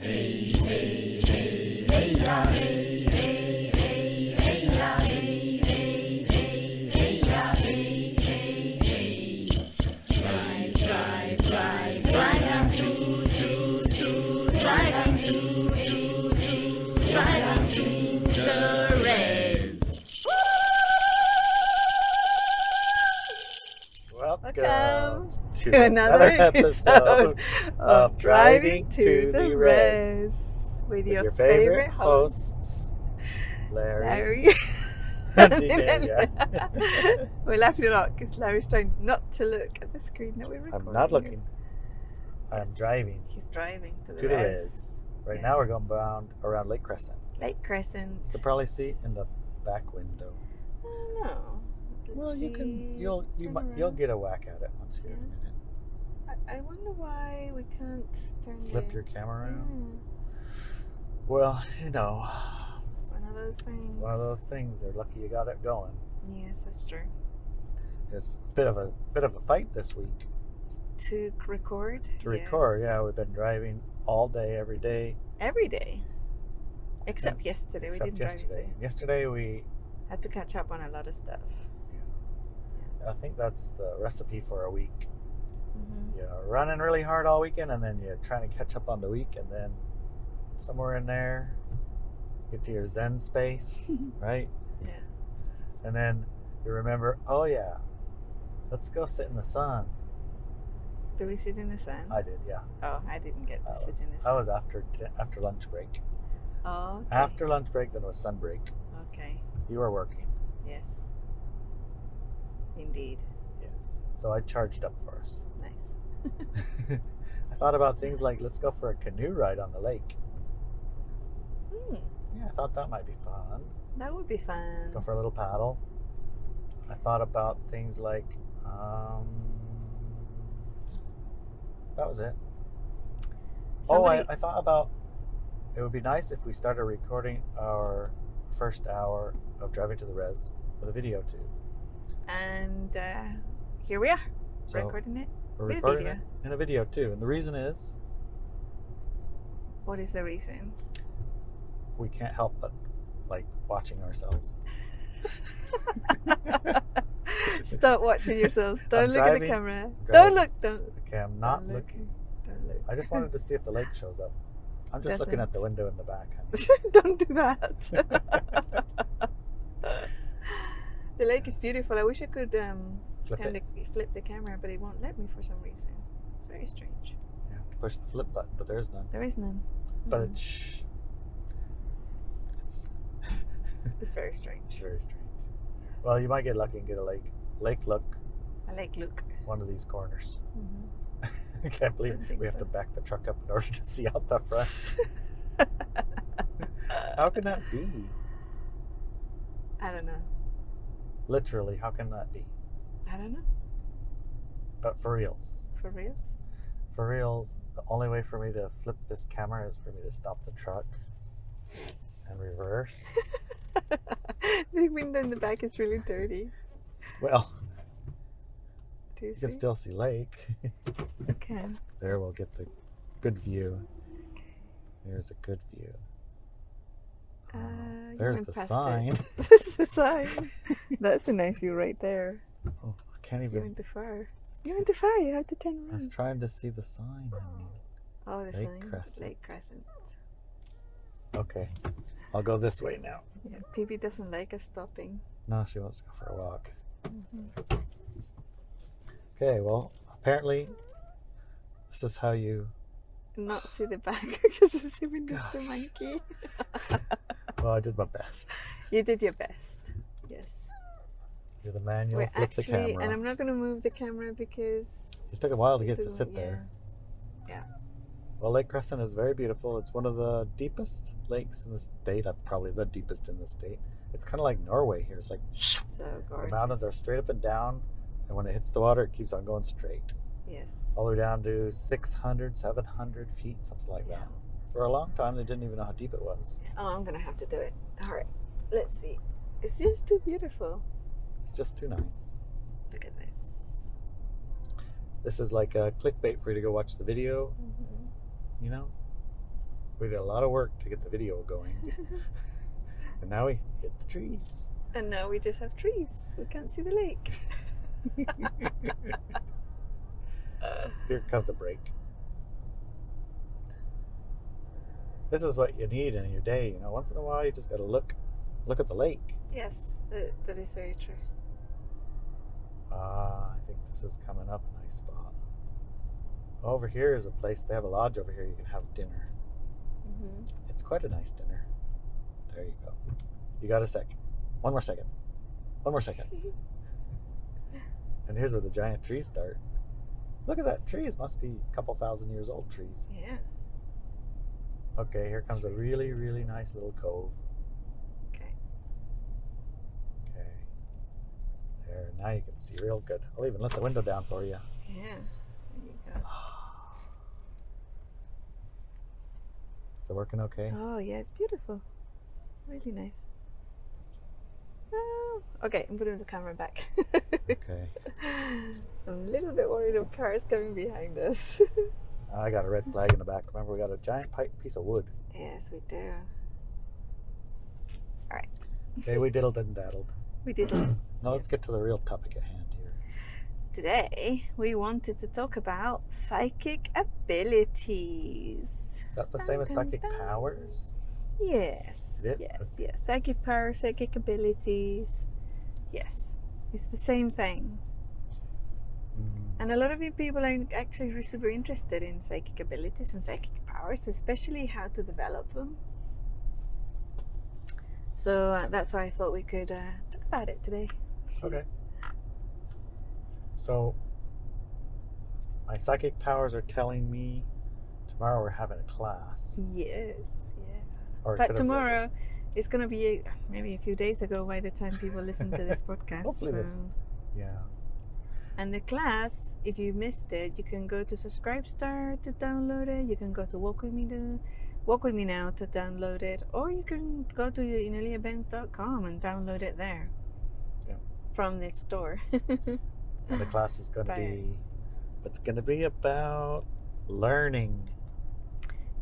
Hey, hey, hey, hey, ya, hey, hey, hey, hey, ya, hey, hey, hey, hey, ya, hey, hey, hey. Drive, drive, drive, drive down to, drive down to, drive down to the res. Welcome To another episode of Driving to the Res with your favorite hosts, Larry and Inelia. We're laughing a lot because Larry's trying not to look at the screen that we're recording. I'm not looking. Yes. I'm driving He's driving to the to the res. Res. Right Yeah. now we're going around Lake Crescent. Lake Crescent. You can probably see in the back window. I don't know. Let's Well, you can. see. You'll Turn get a whack at it once here in a minute. I wonder why we can't turn Flip your camera around. Yeah. Well, you know, It's one of those things. it's one of those things. They're lucky you got it going. Yes, that's true. It's a bit of a fight this week To record? record. Yes. Yeah, we've been driving all day, every day. Every day. Except yesterday. Except We didn't drive yesterday. yesterday. Yesterday we, Had to catch up on a lot of stuff. I think that's the recipe for a week. Mm-hmm. You're running really hard all weekend, and then you're trying to catch up on the week, and then somewhere in there, get to your Zen space, right? Yeah. And then you remember, oh yeah, let's go sit in the sun. Do we sit in the sun? I did, yeah. Oh, I didn't get to sit in the I sun. was after lunch break. Oh, okay. After lunch break, then it was sun break. Okay. You were working. Yes. Indeed. Yes. So I charged up for us. Nice. I thought about things like, let's go for a canoe ride on the lake. Yeah, I thought that might be fun. That would be fun. Go for a little paddle. I thought about things like, that was it. I thought about, it would be nice if we started recording our first hour of Driving to the Res with a video too. And here we are, So recording it. we're with a recording video. it in a video too. And the reason is What is the reason? we can't help but like watching ourselves. Stop watching yourself. Don't I'm look at the driving, camera. driving. Don't look. Don't. Okay, I'm not Don't look. looking. Don't look. I just wanted to see if the lake shows up. I'm just looking at the window in the back. Don't do that. The lake is beautiful. I wish I could Flip kind it. of flip the camera, but it won't let me for some reason. It's very strange. You have to push the flip button, but there's none. There is none. But Mm. it's It's very strange. it's very strange. Well, you might get lucky and get a lake look A lake look. one of these corners. Mm-hmm. I can't believe Don't think we have so. to back the truck up in order to see out the front. How can that be? I don't know. Literally, how can that be? I don't know. But for reals. For real? For reals, the only way for me to flip this camera is for me to stop the truck and reverse. The window in the back is really dirty. Well, Do you you can see? still see lake. You can. There we'll get the good view. Here's a good view. You There's went the past sign. it. That's the sign. That's a nice view right there. Oh, I can't You even. went too far. You went too far. You have to turn I was around. trying to see the sign. I mean. Oh, the Lake sign. Crescent. Lake Crescent. Okay, I'll go this way now. Yeah, PB doesn't like us stopping. No, she wants to go for a walk. Mm-hmm. Okay, well, apparently, this is how you. Not see the back because it's even just a Gosh. monkey. Well, I did my best. You did your best. Yes. You're the manual. We're Flip the actually, camera. and I'm not going to move the camera because It took a while to get to doesn't- sit there. Yeah. Well, Lake Crescent is very beautiful. It's one of the deepest lakes in the state. Probably the deepest in the state. It's kind of like Norway here. It's like So the gorgeous. mountains are straight up and down, and when it hits the water, it keeps on going straight. Yes. All the way down to 600, 700 feet, something like Yeah. that. For a long time, they didn't even know how deep it was. Oh, I'm going to have to do it. All right. Let's see. It's just too beautiful. It's just too nice. Look at this. This is like a clickbait for you to go watch the video, Mm-hmm. you know? We did a lot of work to get the video going. And now we hit the trees. And now we just have trees. We can't see the lake. Here comes a break. This is what you need in your day, you know. Once in a while, you just gotta look at the lake. Yes, that is very true. I think this is coming up a nice spot. Over here is a place, they have a lodge over here you can have dinner. Mm-hmm. It's quite a nice dinner. There you go. You got a sec. One more second. One more second. And here's where the giant trees start. Look at that. Trees must be a couple thousand years old trees. Yeah. Okay, here comes a really, really nice little cove. Okay. Okay. There, now you can see real good. I'll even let the window down for you. Yeah. There you go. Is it working okay? Oh, yeah, it's beautiful. Really nice. Oh, okay, I'm putting the camera back. Okay. I'm a little bit worried of cars coming behind us. I got a red flag in the back. Remember, we got a giant piece of wood. Yes, we do. All right. Okay, we diddled and daddled. We did. Now let's get to the real topic at hand here. Today, we wanted to talk about psychic abilities. Is that the same as psychic powers? Yes. It is? Yes, yes. Psychic powers, psychic abilities. Yes. It's the same thing. And a lot of you people are actually super interested in psychic abilities and psychic powers, especially how to develop them. So that's why I thought we could talk about it today. Okay. So, my psychic powers are telling me tomorrow we're having a class. Yes, yeah. Or it But could have tomorrow it's going to be maybe a few days ago by the time people listen to this podcast. Hopefully that's- So. Yeah. And the class, if you missed it, you can go to Subscribestar to download it. You can go to Walk With Me Now to download it, or you can go to ineliabenz.com and download it there. Yeah. From the store. And the class is going to Right. be, it's going to be about learning.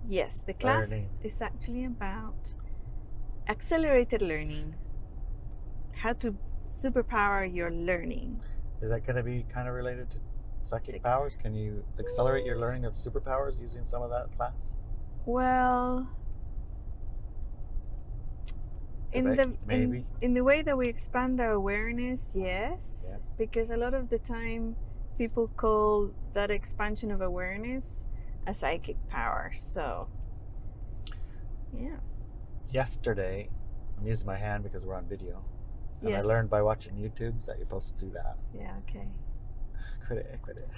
Yes, the class Learning. is actually about accelerated learning. How to superpower your learning. Is that going to be kind of related to psychic Psych- powers? Can you accelerate your learning of superpowers using some of that class? Well, Maybe. in the way that we expand our awareness, yes. Yes. Because a lot of the time people call that expansion of awareness a psychic power. So, yeah. Yesterday, I'm using my hand because we're on video. And I Yes. learned by watching YouTubes that you're supposed to do that. Yeah, okay. Quit it.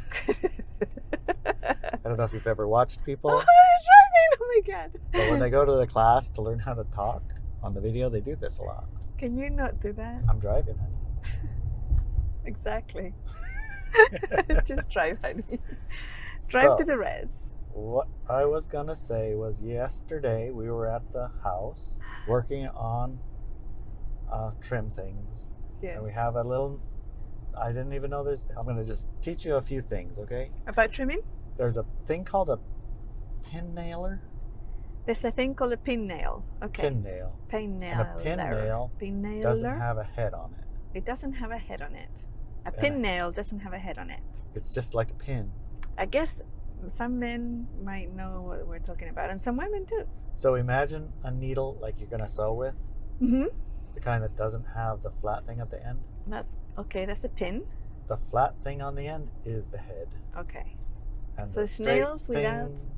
I don't know if you've ever watched people, Oh, you're driving! Oh my god. but when they go to the class to learn how to talk on the video, they do this a lot. Can you not do that? I'm driving, honey. Exactly. Just drive, honey. Drive to the res. What I was gonna say was yesterday we were at the house working on trim things. Yes. And we have a little, I didn't even know there's, I'm gonna just teach you a few things, okay? About trimming? There's a thing called a pin nailer. There's a thing called a pin nail. Okay. Pin nail. Pin nail. And a pin nail Pin nailer. doesn't have a head on it. It doesn't have a head on it. A And pin nail doesn't have a head on it. It's just like a pin. I guess some men might know what we're talking about, and some women too. So imagine a needle like you're gonna sew with, Mm-hmm. the kind that doesn't have the flat thing at the end. That's okay. That's a pin. The flat thing on the end is the head. Okay. And So the it's straight nails without- thing,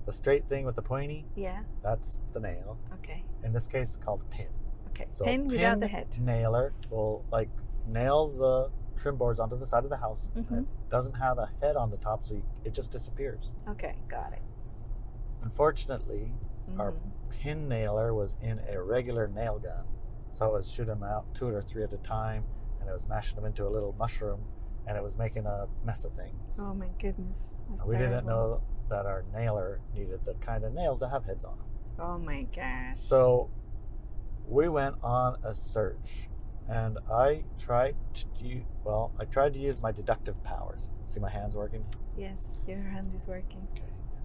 the straight thing with the pointy, Yeah. that's the nail. Okay. In this case, it's called a pin. Okay. So pin a without the pin head. nailer will like nail the trim boards onto the side of the house. Mhm. And it doesn't have a head on the top, so it just disappears. Okay. Got it. Unfortunately, our Mhm. pin nailer was in a regular nail gun, so it was shooting them out 2 or 3 at a time, and it was mashing them into a little mushroom, and it was making a mess of things. Oh my goodness. That's And we didn't terrible. know that our nailer needed the kind of nails that have heads on them. Oh my gosh. So we went on a search, and I tried to use my deductive powers. See my hands working? Yes, your hand is working. Okay.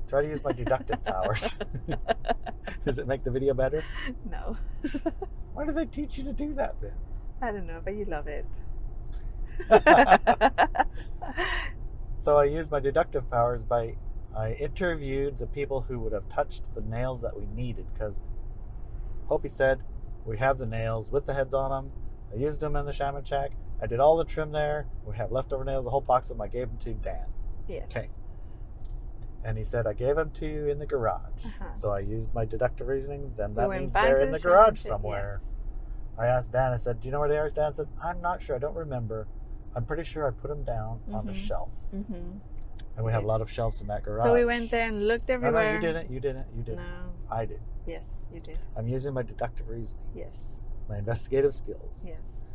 Try to use my deductive powers. Does it make the video better? No. Why do they teach you to do that then? I don't know, but you love it. So I used my deductive powers I interviewed the people who would have touched the nails that we needed, because Hopi said, we have the nails with the heads on them. I used them in the shaman shack. I did all the trim there. We have leftover nails, a whole box of them. I gave them to Dan. Yes. Okay. And he said, I gave them to you in the garage. So I used my deductive reasoning. Then that means they're in the garage somewhere. Yes. I asked Dan, I said, do you know where they are? Dan said, I'm not sure. I don't remember. I'm pretty sure I put them down on the shelf. And we have a lot of shelves in that garage. So we went there and looked everywhere. No, you didn't. No. I did. Yes, you did. I'm using my deductive reasoning. Yes. My investigative skills. Yes.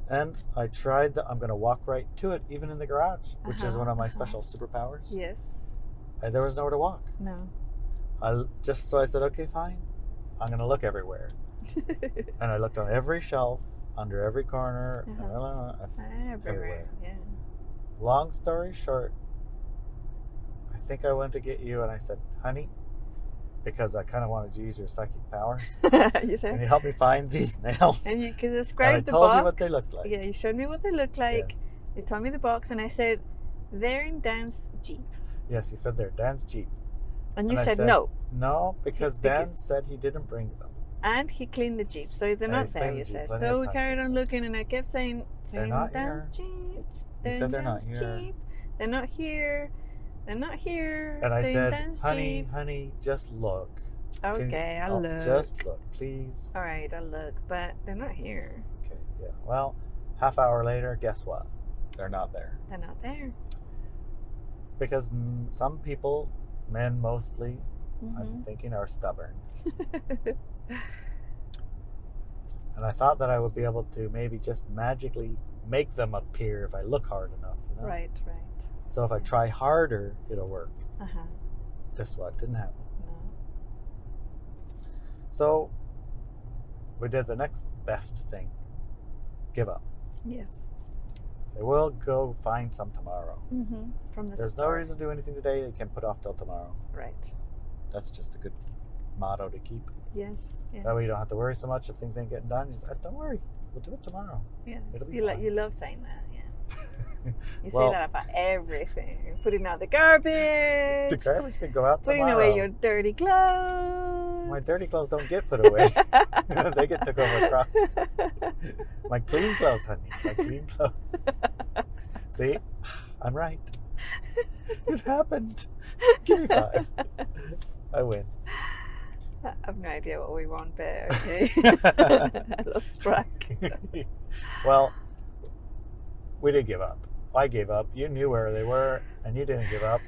And I tried I'm going to walk right to it, even in the garage, which is one of my special superpowers. Yes. And there was nowhere to walk. No. So I said, okay, fine. I'm going to look everywhere. And I looked on every shelf, under every corner, everywhere. Yeah. Long story short, I think I went to get you and I said, honey, because I kind of wanted to use your psychic powers. You said? And you helped me find these nails. And you could describe the box. And I told you what they looked like. Yeah, you showed me what they looked like. Yes. You told me the box, and I said, they're in Dan's Jeep. Yes, you said they're Dan's Jeep. And you said I no. No, because Dan said he didn't bring them. And he cleaned the Jeep, so they're not there, you said. So we carried on looking, and I kept saying, they're not here. Jeep. You said they're not here. Jeep. They're not here. They're not here. And I said, honey, honey, just look. Okay, I'll look. Just look, please. All right, I'll look, but they're not here. Okay, yeah. Well, half hour later, guess what? They're not there. They're not there. Because some people, men mostly, I'm thinking, are stubborn. And I thought that I would be able to maybe just magically make them appear if I look hard enough. You know? Right. So if I try harder, it'll work. Uh-huh. Guess what? Didn't happen. No. So we did the next best thing. Give up. Yes. They will go find some tomorrow. From the There's store. no reason to do anything today. They can put off till tomorrow. Right. That's just a good motto to keep. Yes. That way you don't have to worry so much if things ain't getting done. You just, don't worry. We'll do it tomorrow. Yes. It'll be You love saying that, yeah. You Well, say that about everything. Putting out the garbage. The garbage can go out Putting tomorrow. away your dirty clothes. My dirty clothes don't get put away. They get took over across. My clean clothes, honey. My clean clothes. See? I'm right. It happened. Give me 5. I win. I have no idea what we want, but okay. I lost track. Well, we did give up. I gave up. You knew where they were, and you didn't give up.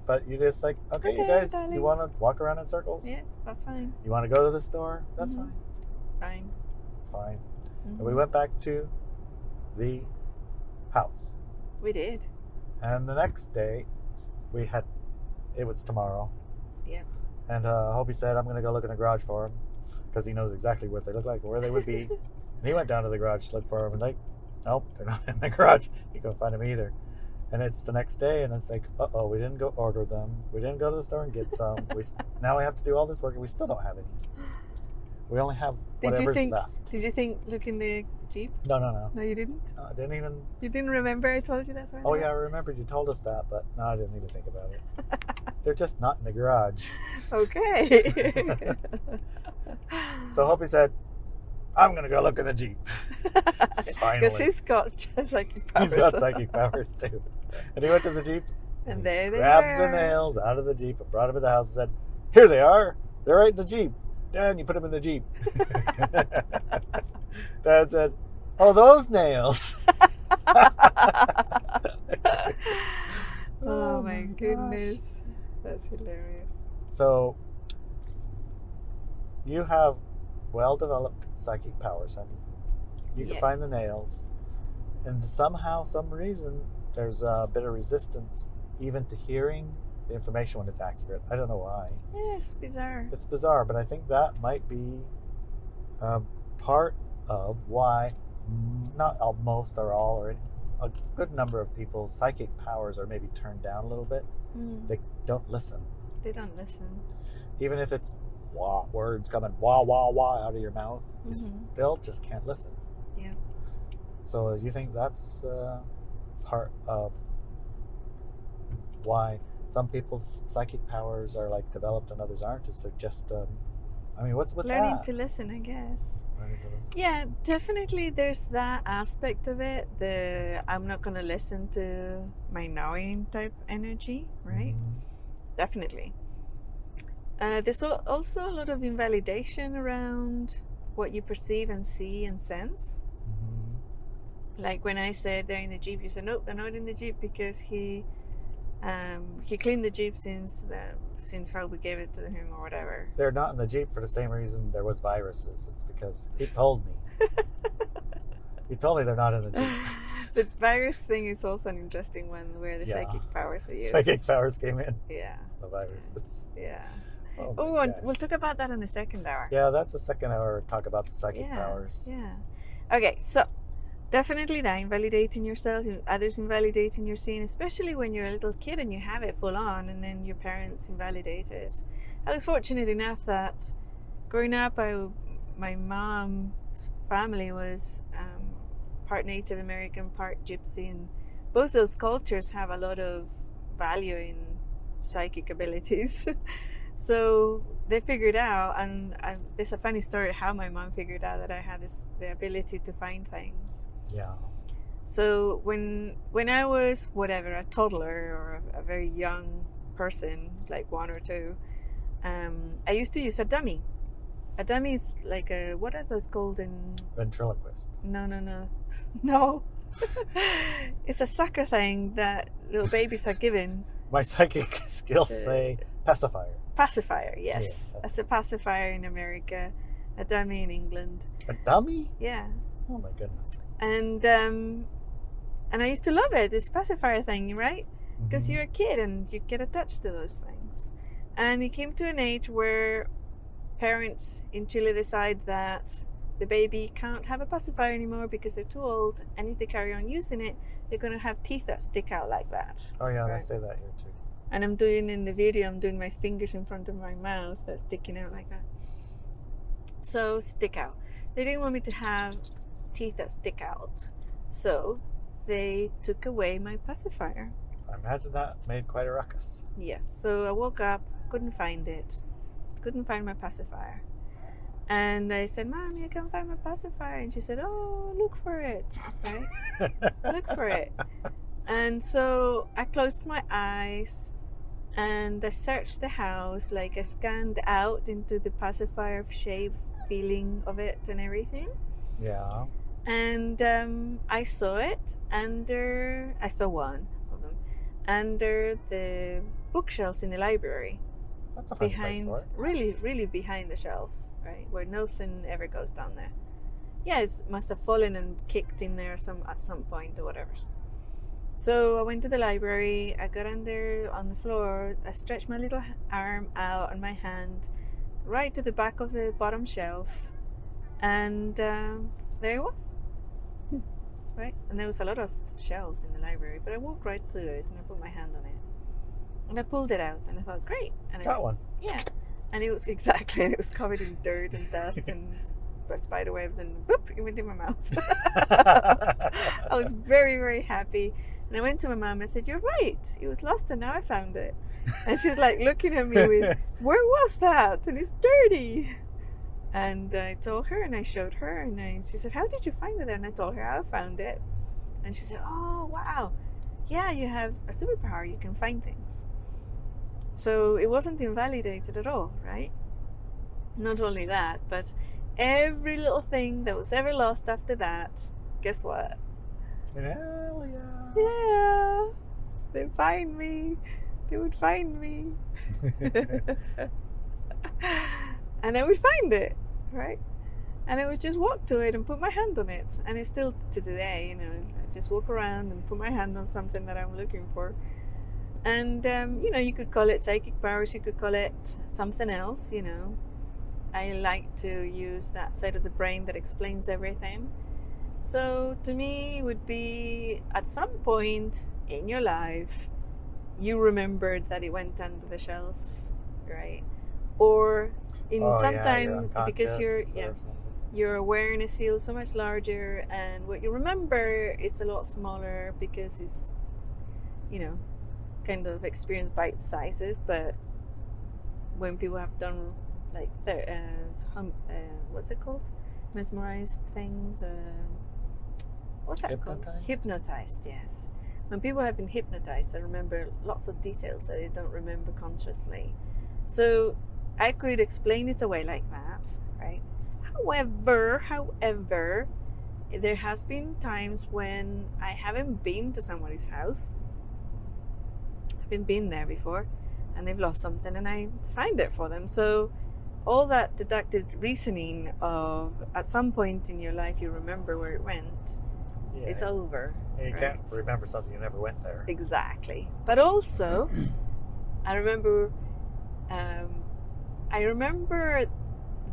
But you just like, okay, you guys, darling. you want to walk around in circles? Yeah, that's fine. You want to go to the store? That's fine. It's fine. It's fine. And we went back to the house. We did. And the next day, it was tomorrow. Yeah. And Hobie said, I'm going to go look in the garage for them, because he knows exactly what they look like, where they would be. And he went down to the garage to look for them, and like, nope, they're not in the garage. You can't find them either. And it's the next day, and it's like, uh-oh, we didn't go order them. We didn't go to the store and get some. Now we have to do all this work, and we still don't have any. We only have whatever's left. Did you think look in the Jeep? No. No, you didn't? No, I didn't even... You didn't remember I told you that's where Oh, yeah, I remembered you told us that, but no, I didn't even think about it. They're just not in the garage. Okay. So Hopi said, I'm going to go look in the Jeep. Finally. Because he's got psychic powers. He's got psychic powers too. And he went to the Jeep and there they grabbed were. the nails out of the Jeep and brought them to the house and said, here they are. They're right in the Jeep. Dan, you put them in the Jeep. Dad said, oh, those nails. Oh my goodness. That's hilarious. So, you have well-developed psychic powers, honey. You can find the nails. And somehow, some reason, there's a bit of resistance even to hearing the information when it's accurate. I don't know why. Yeah, it's bizarre. It's bizarre, but I think that might be part of why not most or all, or a good number of people's psychic powers are maybe turned down a little bit. They don't listen. They don't listen. Even if it's wah, words coming wah, wah, wah out of your mouth. You still just can't listen. Yeah. So you think that's part of why some people's psychic powers are like developed and others aren't? Is they're just, I mean, what's with Learning that? to listen, I guess. Learning to listen. Yeah, definitely there's that aspect of it. I'm not going to listen to my knowing type energy, right? Definitely. There's also a lot of invalidation around what you perceive and see and sense. Like when I said they're in the Jeep, you said, nope, they're not in the Jeep because he cleaned the Jeep since how we gave it to him or whatever. They're not in the Jeep for the same reason there was viruses. It's because he told me. He told me they're not in the Jeep. The virus thing is also an interesting one where the psychic powers are used. Psychic powers came in. Yeah. The viruses. Yeah. Oh, and we'll talk about that in the second hour. Yeah, that's a second hour talk about the psychic powers. Yeah. Okay, so definitely that, invalidating yourself, others invalidating your scene, especially when you're a little kid and you have it full on and then your parents invalidate it. I was fortunate enough that growing up, my mom's family was part Native American, part Gypsy, and both those cultures have a lot of value in psychic abilities. So they figured out, and there's a funny story how my mom figured out that I had the ability to find things. Yeah. So when I was a toddler or a very young person, like 1 or 2, I used to use a dummy. A dummy is like what are those called in... Ventriloquist. No. It's a sucker thing that little babies are given. My psychic skills say pacifier. Pacifier, yes. Yeah, that's a pacifier in America. A dummy in England. A dummy? Yeah. Oh my goodness. And I used to love it, this pacifier thing, right? Because you're a kid and you get attached to those things. And it came to an age where parents in Chile decide that the baby can't have a pacifier anymore because they're too old, and if they carry on using it, they're going to have teeth that stick out like that. Oh yeah, right? They say that here too. And I'm doing in the video, I'm doing my fingers in front of my mouth that's sticking out like that. So stick out. They didn't want me to have teeth that stick out. So they took away my pacifier. I imagine that made quite a ruckus. Yes. So I woke up, couldn't find it. Couldn't find my pacifier. And I said, Mommy, I can't find my pacifier. And she said, oh, look for it. Right? Look for it. And so I closed my eyes and I searched the house, like I scanned out into the pacifier shape, feeling of it and everything. Yeah. And I saw it I saw one of them under the bookshelves in the library. That's a fun place for it. Really behind the shelves, right, where nothing ever goes down there. Yeah, it must have fallen and kicked in there at some point or whatever. So I went to the library, I got on there on the floor, I stretched my little arm out on my hand right to the back of the bottom shelf, and there it was. Right? And there was a lot of shelves in the library, but I walked right to it and I put my hand on it. And I pulled it out and I thought, great. And Got one. Yeah. And it was it was covered in dirt and dust and spider webs, and whoop, it went in my mouth. I was very, very happy. And I went to my mom and said, you're right, it was lost and now I found it. And she's like looking at me with, where was that? And it's dirty. And I told her and I showed her and she said, how did you find it? And I told her how I found it. And she said, oh, wow. Yeah, you have a superpower, you can find things. So it wasn't invalidated at all, right? Not only that, but every little thing that was ever lost after that, guess what? Inelia. Yeah, they'd find me. They would find me. And I would find it, right? And I would just walk to it and put my hand on it. And it's still to today, I just walk around and put my hand on something that I'm looking for. And, you could call it psychic powers, you could call it something else, I like to use that side of the brain that explains everything. So to me, it would be at some point in your life, you remembered that it went under the shelf, right? or in Oh, some yeah, time you're because unconscious or something. your awareness feels so much larger, and what you remember is a lot smaller because it's, you know, kind of experience bite sizes. But when people have done like what's it called, mesmerized things, what's that called? Hypnotized, yes. When people have been hypnotized, they remember lots of details that they don't remember consciously. So I could explain it away like that, right? However, there has been times when I haven't been to somebody's house. I haven't been there before, and they've lost something, and I find it for them. So all that deductive reasoning of at some point in your life you remember where it went, it's over. Yeah, you can't remember something you never went there. Exactly. But also, I remember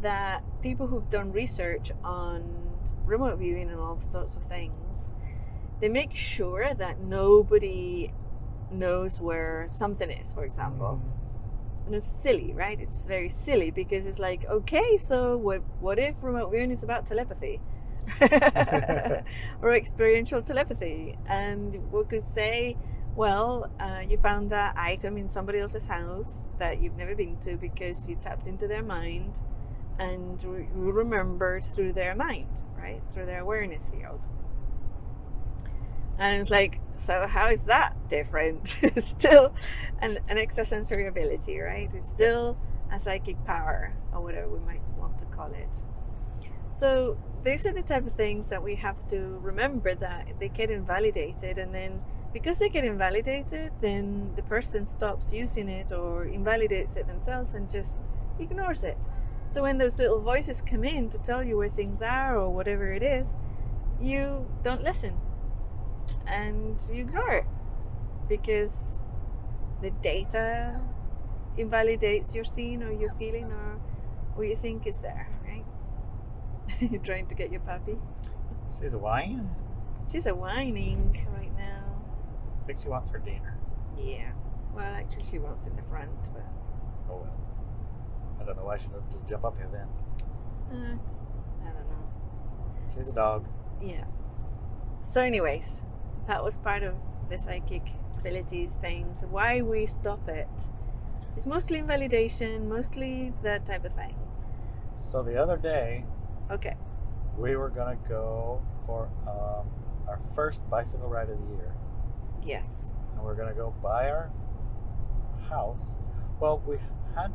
that people who've done research on remote viewing and all sorts of things, they make sure that nobody knows where something is, for example. And it's silly, right? It's very silly because it's like, okay, so what if remote viewing is about telepathy? Or experiential telepathy? And we could say, well, you found that item in somebody else's house that you've never been to because you tapped into their mind and you remembered through their mind, right? Through their awareness field. And it's like, so how is that different? It's still an extrasensory ability, right? It's still a psychic power, or whatever we might want to call it. So these are the type of things that we have to remember, that they get invalidated, and then because they get invalidated, then the person stops using it or invalidates it themselves and just ignores it. So when those little voices come in to tell you where things are or whatever it is, you don't listen and you ignore it because the data invalidates your scene or your feeling or what you think is there, right? You're trying to get your puppy. She's a whine? She's a whining right now. I think she wants her dinner. Yeah. Well, actually, she wants in the front, but... Oh, well. I don't know why she doesn't just jump up here then. I don't know. She's a dog. Yeah. So anyways, that was part of the psychic abilities things. Why we stop it. It's mostly invalidation, mostly that type of thing. So the other day... Okay. We were going to go for our first bicycle ride of the year. Yes. And we're going to go by our house. Well, we had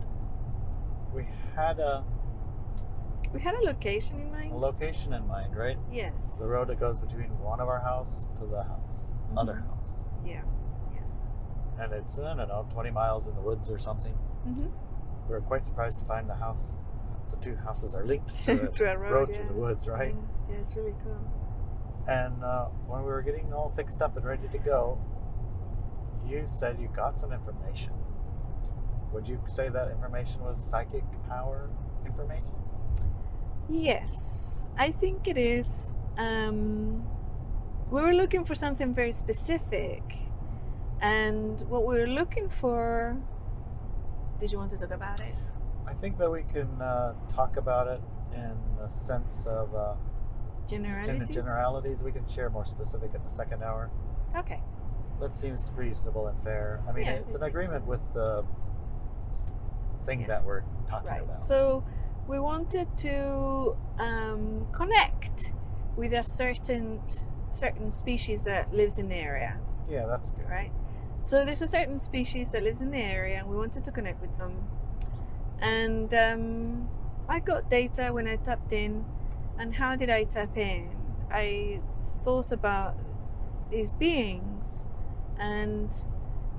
a location in mind. A location in mind, right? Yes. The road that goes between one of our house to the house, other house. Yeah. And it's, I don't know, 20 miles in the woods or something. We were quite surprised to find the house. The two houses are linked through a road through the woods, right? Yeah, it's really cool. And when we were getting all fixed up and ready to go, you said you got some information. Would you say that information was psychic power information? Yes, I think it is. We were looking for something very specific. And what we were looking for... Did you want to talk about it? I think that we can talk about it in the sense of... generalities? In the generalities. We can share more specific in the second hour. Okay. That seems reasonable and fair. I mean, it's an agreement with the thing that we're talking about. So we wanted to connect with a certain species that lives in the area. Yeah, that's good. Right? So there's a certain species that lives in the area, and we wanted to connect with them. And I got data when I tapped in. And how did I tap in? I thought about these beings, and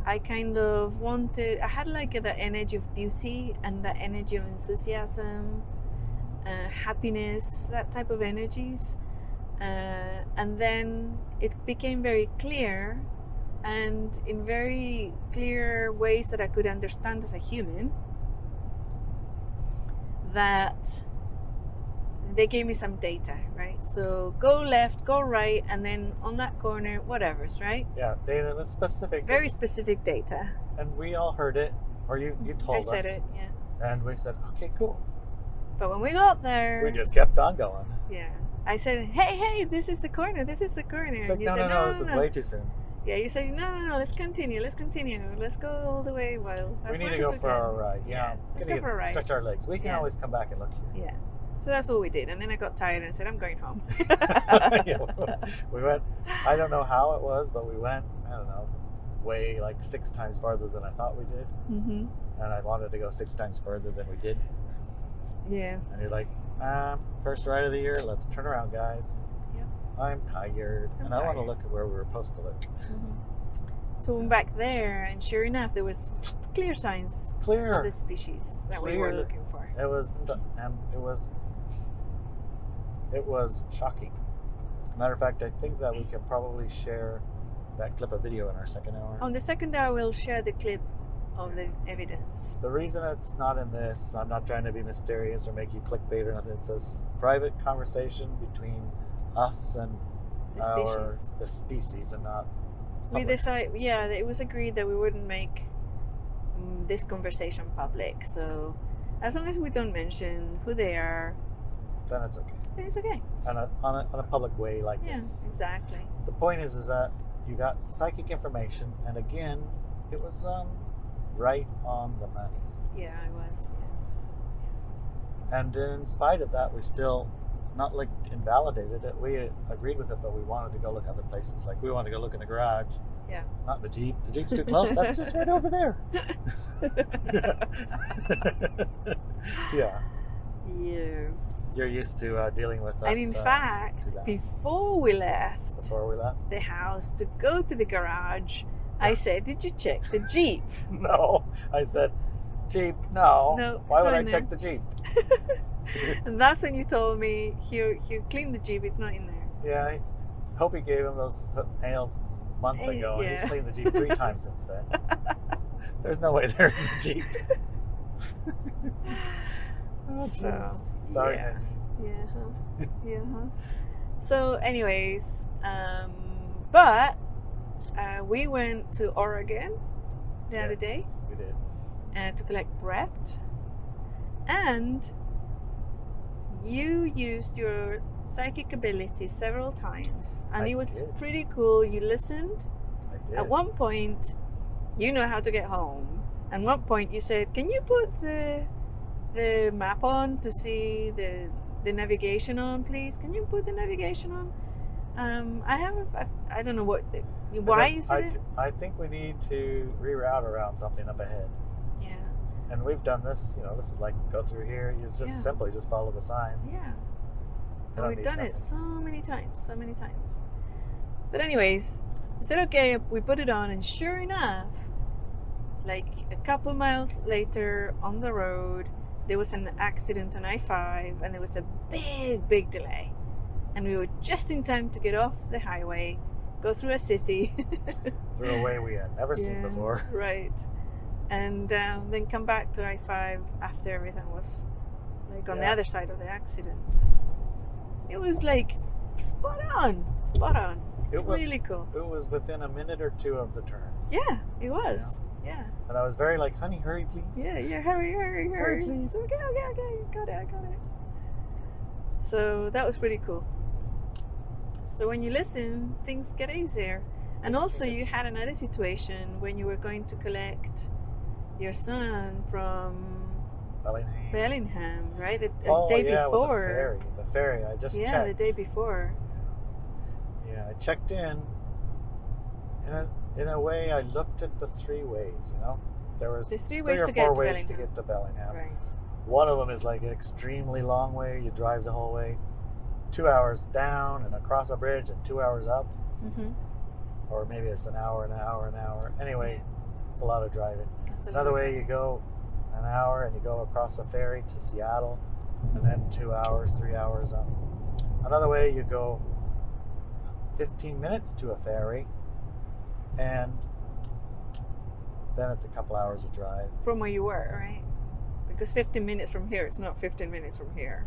I kind of wanted, I had like that energy of beauty and that energy of enthusiasm, happiness, that type of energies. And then it became very clear, and in very clear ways that I could understand as a human, that they gave me some data, right? So go left, go right, and then on that corner, whatever's, right? Yeah, data was specific. Very specific data. And we all heard it, or you told us. I said it, yeah. And we said, okay, cool. But when we got there, We just kept on going. yeah, I said, hey, this is the corner. This is the corner. It's And like, you no, said, this is way too soon. Yeah, you said, no, let's continue. Let's go all the way. Well, We need to go for a ride. Yeah, let's go for a ride. Stretch our legs. We can Yes. always come back and look here. Yeah. So that's what we did. And then I got tired and said, I'm going home. Yeah, we went, I don't know how it was, but we went, I don't know, way like 6 times farther than I thought we did. Mm-hmm. And I wanted to go 6 times further than we did. Yeah. And you're like, first ride of the year, let's turn around, guys. Yep. I'm tired. And I want to look at where we were supposed to look. Mm-hmm. So we went back there, and sure enough, there was clear signs of Clear. the species that we were looking for. It was shocking. Matter of fact, I think that we can probably share that clip of video in our second hour. On the second hour, we'll share the clip of the evidence. The reason it's not in this, I'm not trying to be mysterious or make you clickbait or nothing. It's a private conversation between us and the species, and not We public. decided, it was agreed that we wouldn't make this conversation public. So as long as we don't mention who they are, then it's okay. then it's okay. On a public way like Yeah, this. exactly. The point is that you got psychic information, and again, it was right on the money. Yeah, I was. And in spite of that, we still not like invalidated it. We agreed with it, but we wanted to go look other places. Like we wanted to go look in the garage. Yeah. Not the Jeep. The Jeep's too close. That's just right over there. Yeah. Yes. You're used to dealing with us. And in fact, before we left the house to go to the garage, I said, "Did you check the Jeep?" No. I said, Jeep, no. No. Why would I fine check then. the Jeep? And that's when you told me he cleaned the Jeep. It's not in there. Yeah, I hope he gave him those nails a month ago. Yeah. He's cleaned the Jeep 3 times since then. There's no way they're in the Jeep. Oh, So, jeez. Sorry, yeah. honey. Yeah. So, anyways, but we went to Oregon the other day Yes, we did. to collect Brett, and you used your psychic ability several times, and I it was did. pretty cool. You listened. I did. At one point, you know how to get home. At one point, you said, "Can you put the map on to see the navigation on, please? Can you put the navigation on?" I don't know why you said it. I think we need to reroute around something up ahead. Yeah. And we've done this, this is like go through here. You just simply just follow the sign. Yeah. You And don't we've need done nothing. it so many times. But anyways, I said, okay, we put it on, and sure enough, like a couple miles later on the road, there was an accident on I-5, and there was a big delay. And we were just in time to get off the highway, go through a city. Through a way we had never seen before. Right. And then come back to I-5 after everything was like on the other side of the accident. It was like spot on. It was really cool. It was within a minute or 2 of the turn. Yeah, it was. Yeah. And I was very like, honey, hurry, please. Yeah, hurry. Hurry, please. Okay, got it. So that was pretty cool. So when you listen, things get easier. And also you had another situation when you were going to collect your son from Bellingham, right? The day before. With the ferry. I just checked. Yeah, the day before. Yeah, I checked in. In a way, I looked at the 3 ways, There was There's 3 3 ways or to 4 get ways to to Bellingham. get to Bellingham. Right. One of them is like an extremely long way. You drive the whole way. 2 hours down and across a bridge and 2 hours up. Mm-hmm. Or maybe it's an hour. Anyway, it's a lot of driving. That's Another way, you go an hour and you go across a ferry to Seattle, and then 2 hours, 3 hours up. Another way, you go 15 minutes to a ferry, and then it's a couple hours of drive. From where you were, right? Because 15 minutes from here, it's not 15 minutes from here.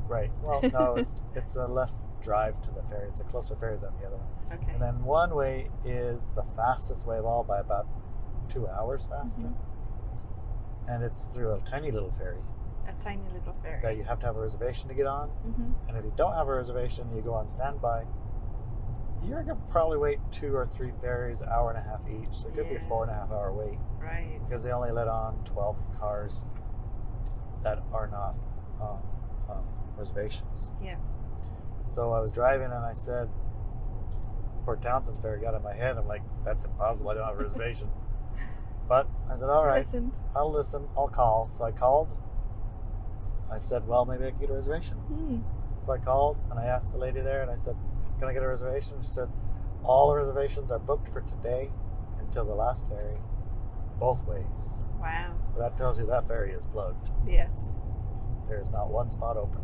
Right. Well, no, it's a less drive to the ferry. It's a closer ferry than the other one. Okay. And then one way is the fastest way of all by about 2 hours faster. Mm-hmm. and it's through a tiny little ferry A tiny little ferry. that you have to have a reservation to get on. Mm-hmm. And if you don't have a reservation, you go on standby. You're going to probably wait 2 or 3 ferries, an hour and a half each. So it could be a 4.5 hour wait Right. because they only let on 12 cars that are not reservations. Yeah. So I was driving and I said, Port Townsend ferry got in my head. I'm like, that's impossible. I don't have a reservation. But I said, all right, Listened. I'll listen. I'll call. So I called. I said, well, maybe I can get a reservation. So I called and I asked the lady there and I said, can I get a reservation? She said, all the reservations are booked for today until the last ferry, both ways. Wow. That tells you that ferry is plugged. Yes. There's not one spot open.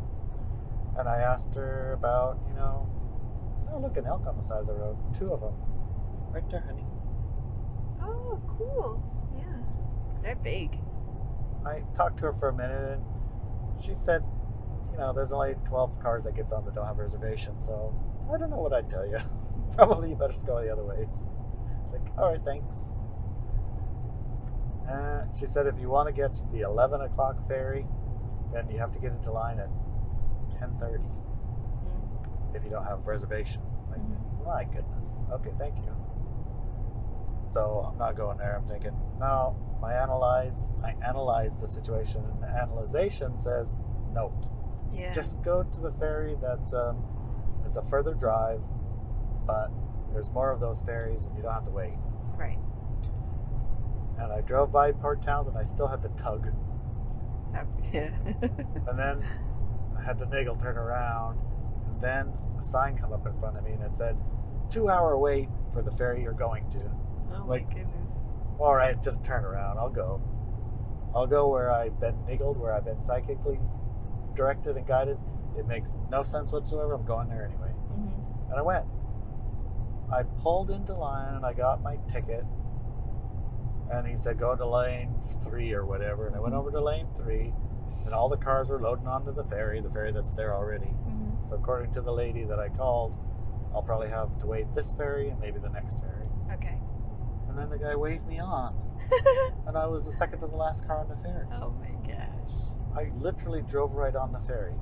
And I asked her about, oh, look, an elk on the side of the road. 2 of them. Right there, honey. Oh, cool. Yeah. They're big. I talked to her for a minute and she said, there's only 12 cars that gets on that don't have a reservation, so I don't know what I'd tell you. Probably you better just go the other ways. Like, all right, thanks. She said if you want to get to the 11 o'clock ferry, then you have to get into line at 10:30 if you don't have a reservation. Like, my goodness. Okay, thank you. So I'm not going there. I'm thinking, no, I analyzed the situation, and the analyzation says no. Yeah. Just go to the ferry that's it's a further drive, but there's more of those ferries and you don't have to wait. Right. And I drove by Port Townsend, I still had to tug. Yeah. And then I had to niggle, turn around, and then a sign come up in front of me and it said, 2-hour wait for the ferry you're going to. Oh Like, my goodness. All right, just turn around, I'll go. I'll go where I've been niggled, where I've been psychically directed and guided. It makes no sense whatsoever. I'm going there anyway. Mm-hmm. And I went. I pulled into line and I got my ticket. And he said, go to lane 3 or whatever. And I went over to lane 3. And all the cars were loading onto the ferry that's there already. Mm-hmm. So according to the lady that I called, I'll probably have to wait this ferry and maybe the next ferry. Okay. And then the guy waved me on. And I was the second to the last car on the ferry. Oh my gosh. I literally drove right on the ferry.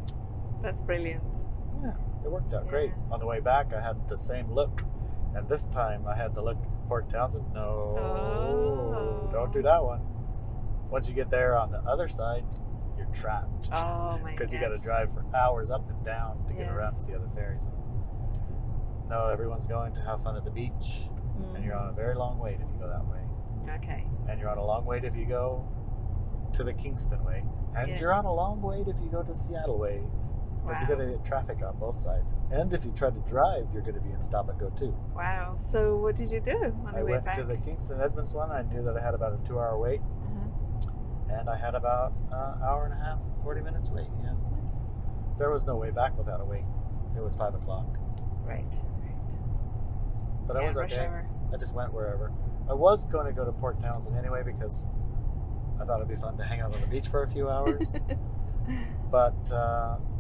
That's brilliant. Yeah, it worked out great. Yeah. On the way back, I had the same look. And this time, I had the look, Port Townsend, no, don't do that one. Once you get there on the other side, you're trapped. Oh my Because you gosh. got to drive for hours up and down to get around Yes. to the other ferries. No, everyone's going to have fun at the beach. And you're on a very long wait if you go that way. Okay. And you're on a long wait if you go to the Kingston way. And Yeah. you're on a long wait if you go to the Seattle way. Because you're going to get traffic on both sides. And if you try to drive, you're going to be in stop and go too. Wow. So what did you do on the I way went back? to the Kingston Edmonds one. I knew that I had about a 2-hour wait. Uh-huh. And I had about an hour and a half, 40 minutes wait. Yeah. Nice. There was no way back without a wait. It was 5 o'clock. Right. Right. But I Yeah, was rush okay. hour. I just went wherever. I was going to go to Port Townsend anyway because I thought it'd be fun to hang out on the beach for a few hours. But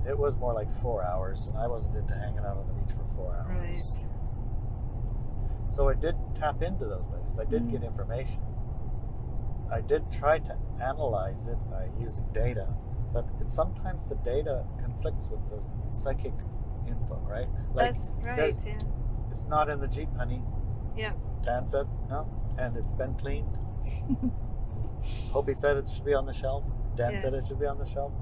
it was more like 4 hours, and I wasn't into hanging out on the beach for 4 hours. Right. So I did tap into those places. I did get information. I did try to analyze it by using data, but sometimes the data conflicts with the psychic info, right? That's right. Yeah. It's not in the Jeep, honey. Yeah. Dan said no, and it's been cleaned. Hope he said it should be on the shelf. Dan Yeah. said it should be on the shelf.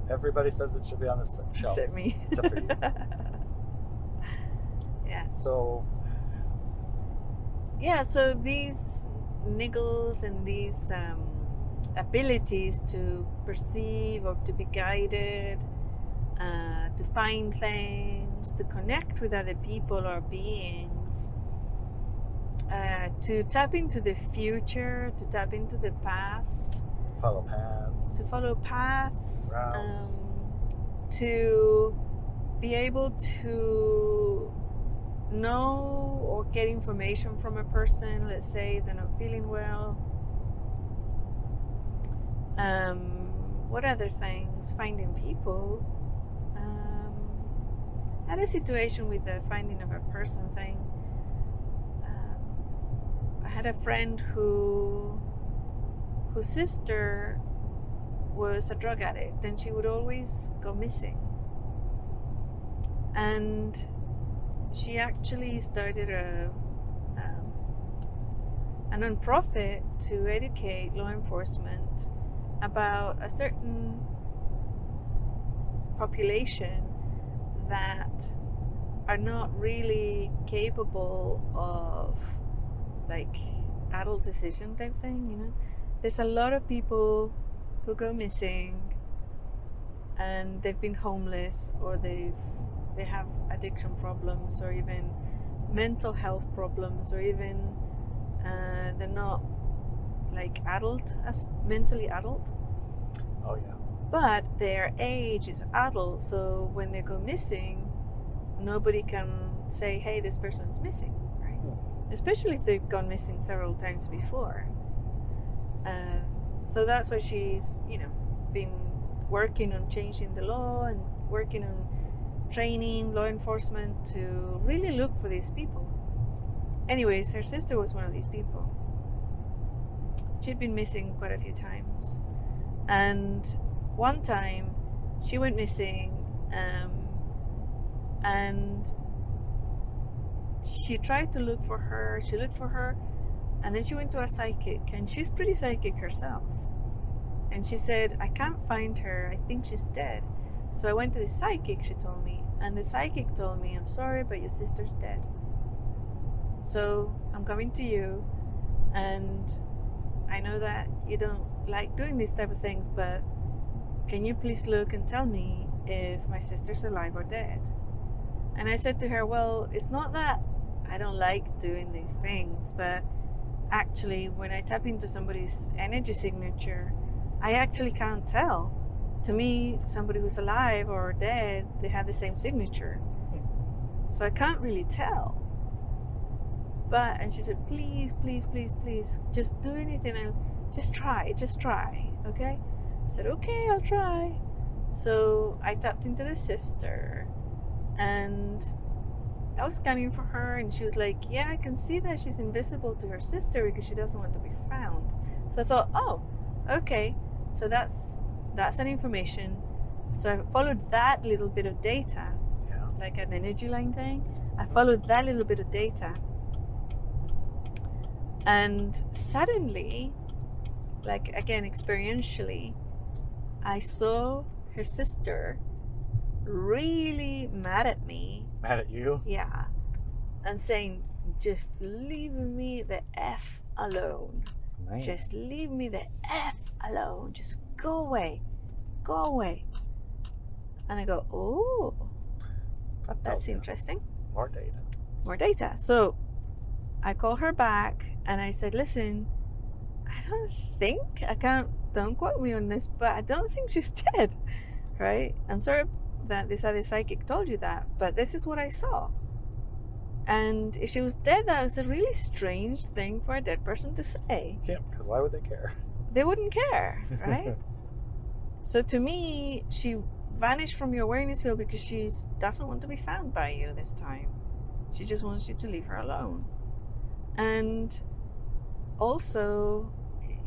Everybody says it should be on the shelf. Except me. Except for you. Yeah. So, Yeah. So these niggles and these abilities to perceive or to be guided, to find things, to connect with other people or beings, to tap into the future, to tap into the past, follow paths. to follow paths, Routes. to be able to know or get information from a person. Let's say they're not feeling well. What other things? Finding people. I had a situation with the finding of a person thing. I had a friend who whose sister was a drug addict, and she would always go missing. And she actually started a non-profit to educate law enforcement about a certain population that are not really capable of like adult decision type thing, you know. There's a lot of people who go missing and they've been homeless, or they have addiction problems, or even mental health problems, or even they're not like mentally adult. Oh yeah. But their age is adult, so when they go missing, nobody can say, hey, this person's missing, right? Especially if they've gone missing several times before. So that's why she's, you know, been working on changing the law and working on training law enforcement to really look for these people. Anyways, her sister was one of these people. She'd been missing quite a few times. And one time she went missing, and she tried to look for her. She looked for her, and then she went to a psychic, and she's pretty psychic herself. And she said, I can't find her. I think she's dead. So I went to the psychic, she told me, and the psychic told me, I'm sorry, but your sister's dead. So I'm coming to you, and I know that you don't like doing these type of things, but can you please look and tell me if my sister's alive or dead? And I said to her, well, it's not that I don't like doing these things, but actually when I tap into somebody's energy signature, I actually can't tell. To me, somebody who's alive or dead, they have the same signature. So I can't really tell. But, and she said, please, please, please, please, just do anything. Just try, okay? I said, okay, I'll try. So I tapped into the sister, and I was scanning for her, and she was like, yeah, I can see that she's invisible to her sister because she doesn't want to be found. So I thought, oh, okay, so that's an information. So I followed that little bit of data, like an energy line thing. I followed that little bit of data, and suddenly, like again experientially, I saw her sister really mad at me. Mad at you? Yeah. And saying, just leave me the F alone. Man. Just leave me the F alone. Just go away. Go away. And I go, oh, that's interesting. More data. More data. So I call her back and I said, listen, don't quote me on this, but I don't think she's dead, right? I'm sorry that this other psychic told you that, but this is what I saw. And if she was dead, that was a really strange thing for a dead person to say. Yeah, because why would they care? They wouldn't care, right? So to me, she vanished from your awareness field because she doesn't want to be found by you this time. She just wants you to leave her alone. And also,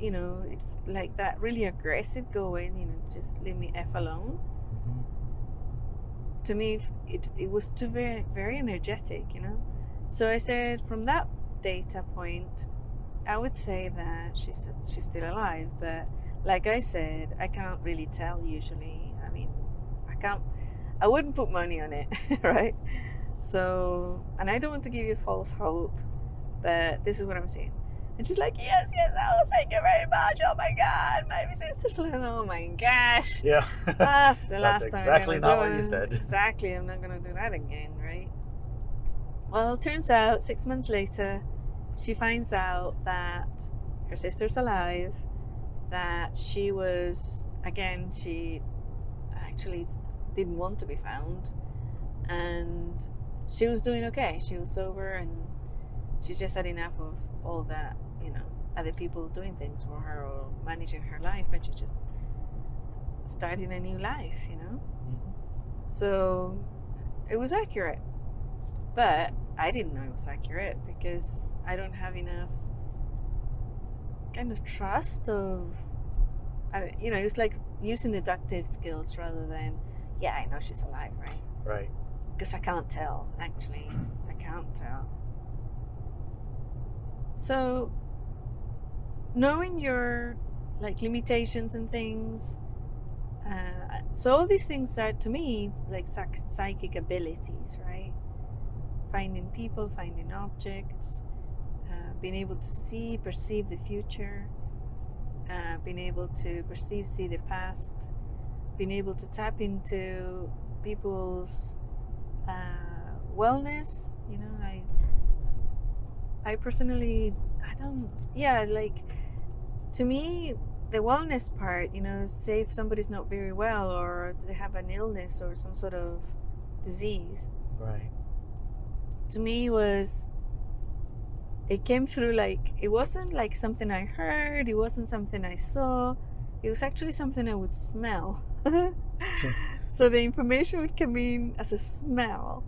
you know, like that really aggressive going, you know, just leave me F alone. To me, it was too very, very energetic, you know. So I said, from that data point, I would say that she's still alive. But like I said, I can't really tell usually. I mean, I wouldn't put money on it, right? So, and I don't want to give you false hope, but this is what I'm seeing. And she's like, yes, oh, thank you very much. Oh my God, my sister's alive. Oh my gosh. Yeah. That's the last time. That's exactly not what you said. Exactly. I'm not going to do that again, right? Well, it turns out 6 months later, she finds out that her sister's alive, that she was, again, she actually didn't want to be found, and she was doing okay. She was sober, and she just had enough of all that, you know, other people doing things for her or managing her life, and she just started a new life, you know. So it was accurate, but I didn't know it was accurate because I don't have enough kind of trust of, it's like using deductive skills rather than, yeah, I know she's alive, right? Right. Because I can't tell, actually. I can't tell. So, knowing your like limitations and things, so all these things are, to me, like psychic abilities, right? Finding people, finding objects, being able to perceive the future, being able to see the past, being able to tap into people's wellness. I personally, to me, the wellness part, say if somebody's not very well or they have an illness or some sort of disease. Right. To me it came through it wasn't like something I heard, it wasn't something I saw, it was actually something I would smell. So the information would come in as a smell.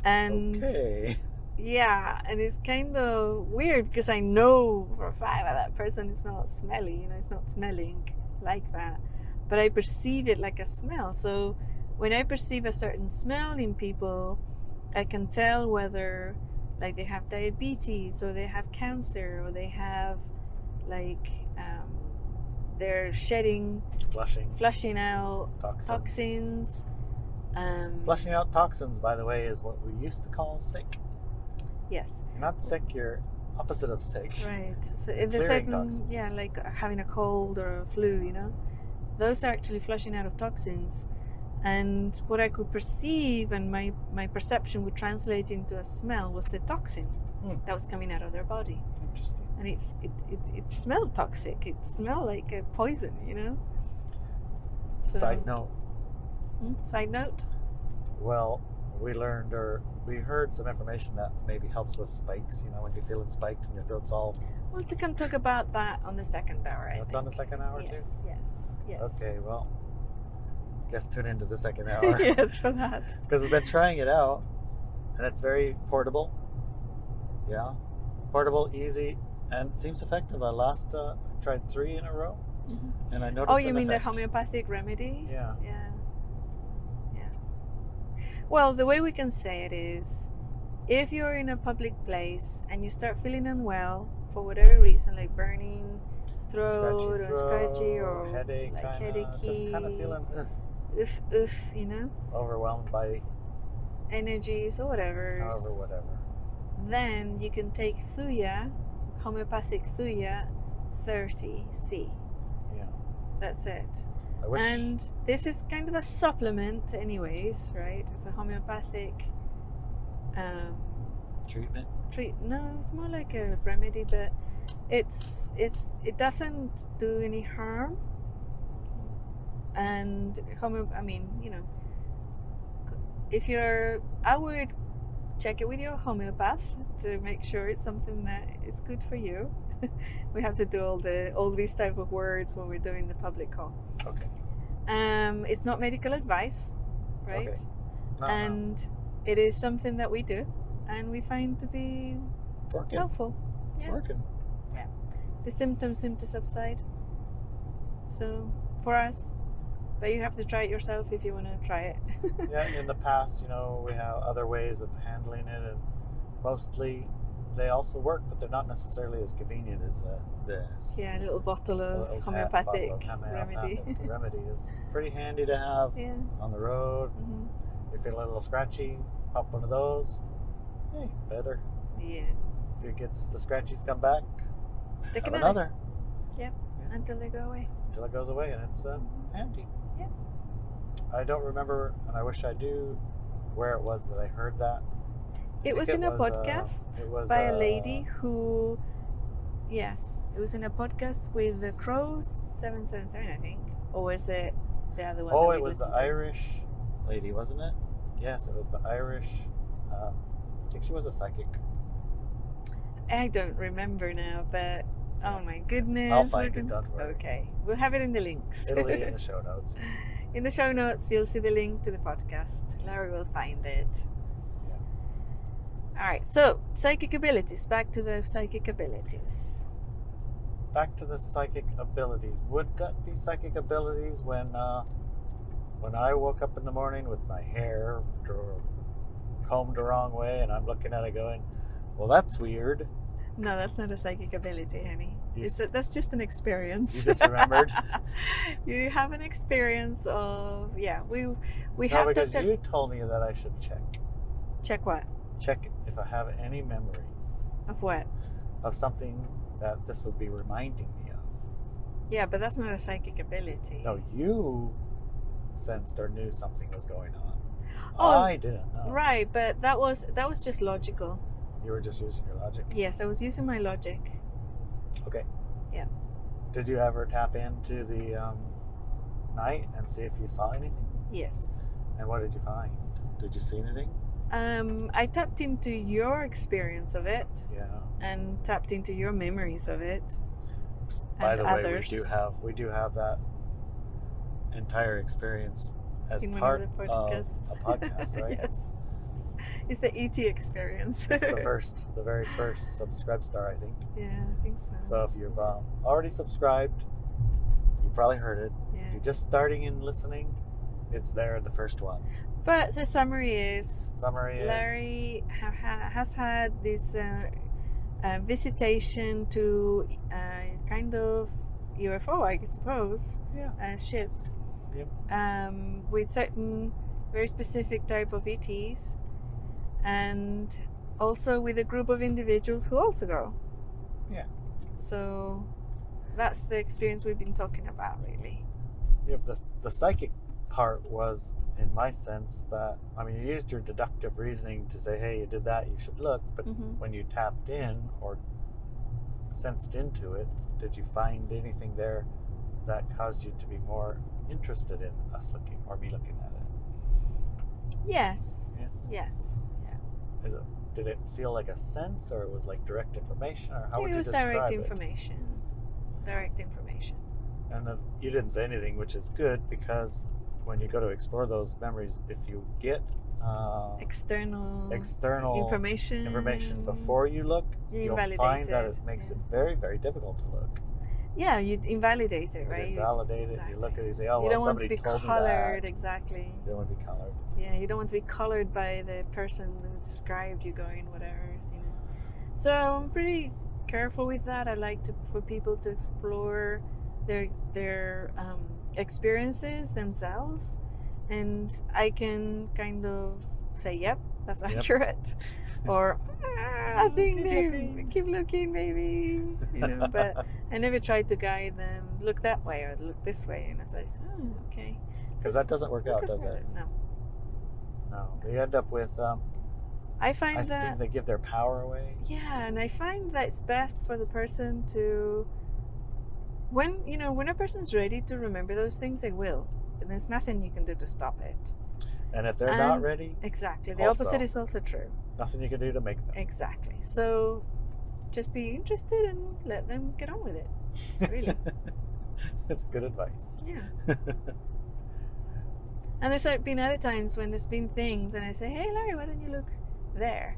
And okay. Yeah, and it's kind of weird because I know for a fact that person is not smelly, it's not smelling like that. But I perceive it like a smell. So when I perceive a certain smell in people, I can tell whether they have diabetes or they have cancer or they have they're flushing out toxins. Flushing out toxins, by the way, is what we used to call sick. Yes. You're not sick, you're opposite of sick. Right. So if there's Clearing certain, toxins. like having a cold or a flu, those are actually flushing out of toxins. And what I could perceive and my perception would translate into a smell was the toxin that was coming out of their body. Interesting. And it smelled toxic. It smelled like a poison, So, Side note. Side note? Well, we heard some information that maybe helps with spikes, when you're feeling spiked and your throat's all... Well, we can talk about that on the second hour, I That's think. on the second hour too? Yes. Okay, well, guess tune into the second hour. Yes, for that. Because we've been trying it out, and it's very portable. Yeah. Portable, easy, and it seems effective. I tried 3 in a row, and I noticed you mean effect. the homeopathic remedy? Yeah. Well, the way we can say it is, if you're in a public place and you start feeling unwell for whatever reason, like burning throat or scratchy or headache, headachy, just kind of feeling overwhelmed by energies or whatever. Then you can take Thuya, homeopathic Thuya 30C. Yeah. That's it. I wish. And this is kind of a supplement anyways, right? It's a homeopathic treatment. No, it's more like a remedy, but it doesn't do any harm. And I would check it with your homeopath to make sure it's something that is good for you. We have to do all these type of words when we're doing the public call. Okay. It's not medical advice, right? Okay. No. It is something that we do, and we find to be helpful. It's working. Yeah. The symptoms seem to subside. So for us, but you have to try it yourself if you want to try it. Yeah. In the past, we have other ways of handling it, and mostly they also work, but they're not necessarily as convenient as this. Yeah, a little bottle of homeopathic remedy. Remedy is pretty handy to have on the road. You feel a little scratchy, pop one of those. Hey, better. Yeah. If the scratchies come back, Take have another. Yep. Yeah. Until they go away. Until it goes away, and it's handy. Yeah. I don't remember, and I wish I do, where it was that I heard that. It was in a podcast by a lady who, yes, it was in a podcast with the Crows 777, I think. Or was it the other one? Oh, it was the Irish lady, wasn't it? Yes, it was the Irish. I think she was a psychic. I don't remember now, but oh my goodness. I'll find it, don't worry. Okay, we'll have it in the links. It'll be in the show notes. In the show notes, you'll see the link to the podcast. Larry will find it. All right, so psychic abilities. Back to the psychic abilities. back to the psychic abilities. Would that be psychic abilities when I woke up in the morning with my hair combed the wrong way and I'm looking at it going, well, that's weird. No, that's not a psychic ability, honey. You That's just an experience. You just remembered? You have an experience of, yeah, we No, have because to you told me that I should check. check what? Check if I have any memories Of what? of something that this would be reminding me of. Yeah, but that's not a psychic ability. No, you sensed or knew something was going on. Oh, I didn't know. Right, but that was just logical. You were just using your logic. Yes, I was using my logic. Okay. Yeah. Did you ever tap into the night and see if you saw anything? Yes. And what did you find? Did you see anything? I tapped into your experience of it Yeah. and tapped into your memories of it. By And the way, others. we do have that entire experience as In one part of the of podcasts. a podcast, right? Yes. It's the ET experience. It's the very first subscribe star, I think. Yeah, I think so. So if you've already subscribed, you probably heard it. Yeah. If you're just starting and listening, it's there in the first one. But the summary is Larry has had this visitation to kind of UFO, I suppose, ship. Yep. With certain very specific type of ETs, and also with a group of individuals who also go. Yeah. So that's the experience we've been talking about, really. Yeah, the psychic part was, in my sense, that, I mean, you used your deductive reasoning to say, hey, you did that, you should look, but when you tapped in or sensed into it, did you find anything there that caused you to be more interested in us looking, or me looking at it? Yes. Yes. Yeah. Did it feel like a sense, or it was like direct information, or how would it you was describe direct it? information. Direct information. And you didn't say anything, which is good, because when you go to explore those memories, if you get external information before you look, you'll find that it makes it very, very difficult to look. Yeah, you invalidate it, right? You invalidate it. You look at it, you say, oh, you well, don't want to somebody be told colored, me that. exactly. You don't want to be colored. Yeah, you don't want to be colored by the person who described you going whatever, you know. So I'm pretty careful with that. I like for people to explore their experiences themselves, and I can kind of say, yep, that's accurate, or I think keep looking, maybe, you know. But I never tried to guide them, look that way or look this way, and I was like, oh, okay. Because that doesn't work out, does it? No. They end up with. I think they give their power away. Yeah, and I find that it's best for the person to, when a person's ready to remember those things, they will. And there's nothing you can do to stop it. And if they're not ready, exactly, the opposite is also true. Nothing you can do to make them. Exactly. So just be interested and let them get on with it. Really. That's good advice. Yeah. And there's been other times when there's been things and I say, hey Larry, why don't you look there?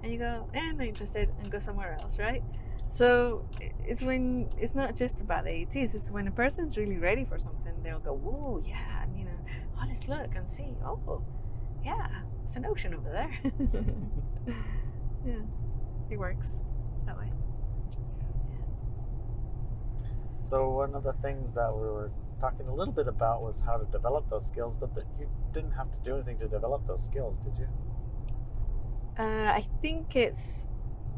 And you go, I'm not interested, and go somewhere else, right? So it's when it's not just about the ETs, it's when a person's really ready for something, they'll go, whoa, yeah, and let's look and see. Oh, yeah, it's an ocean over there. Yeah, it works that way. Yeah. So one of the things that we were talking a little bit about was how to develop those skills, but that you didn't have to do anything to develop those skills, did you? I think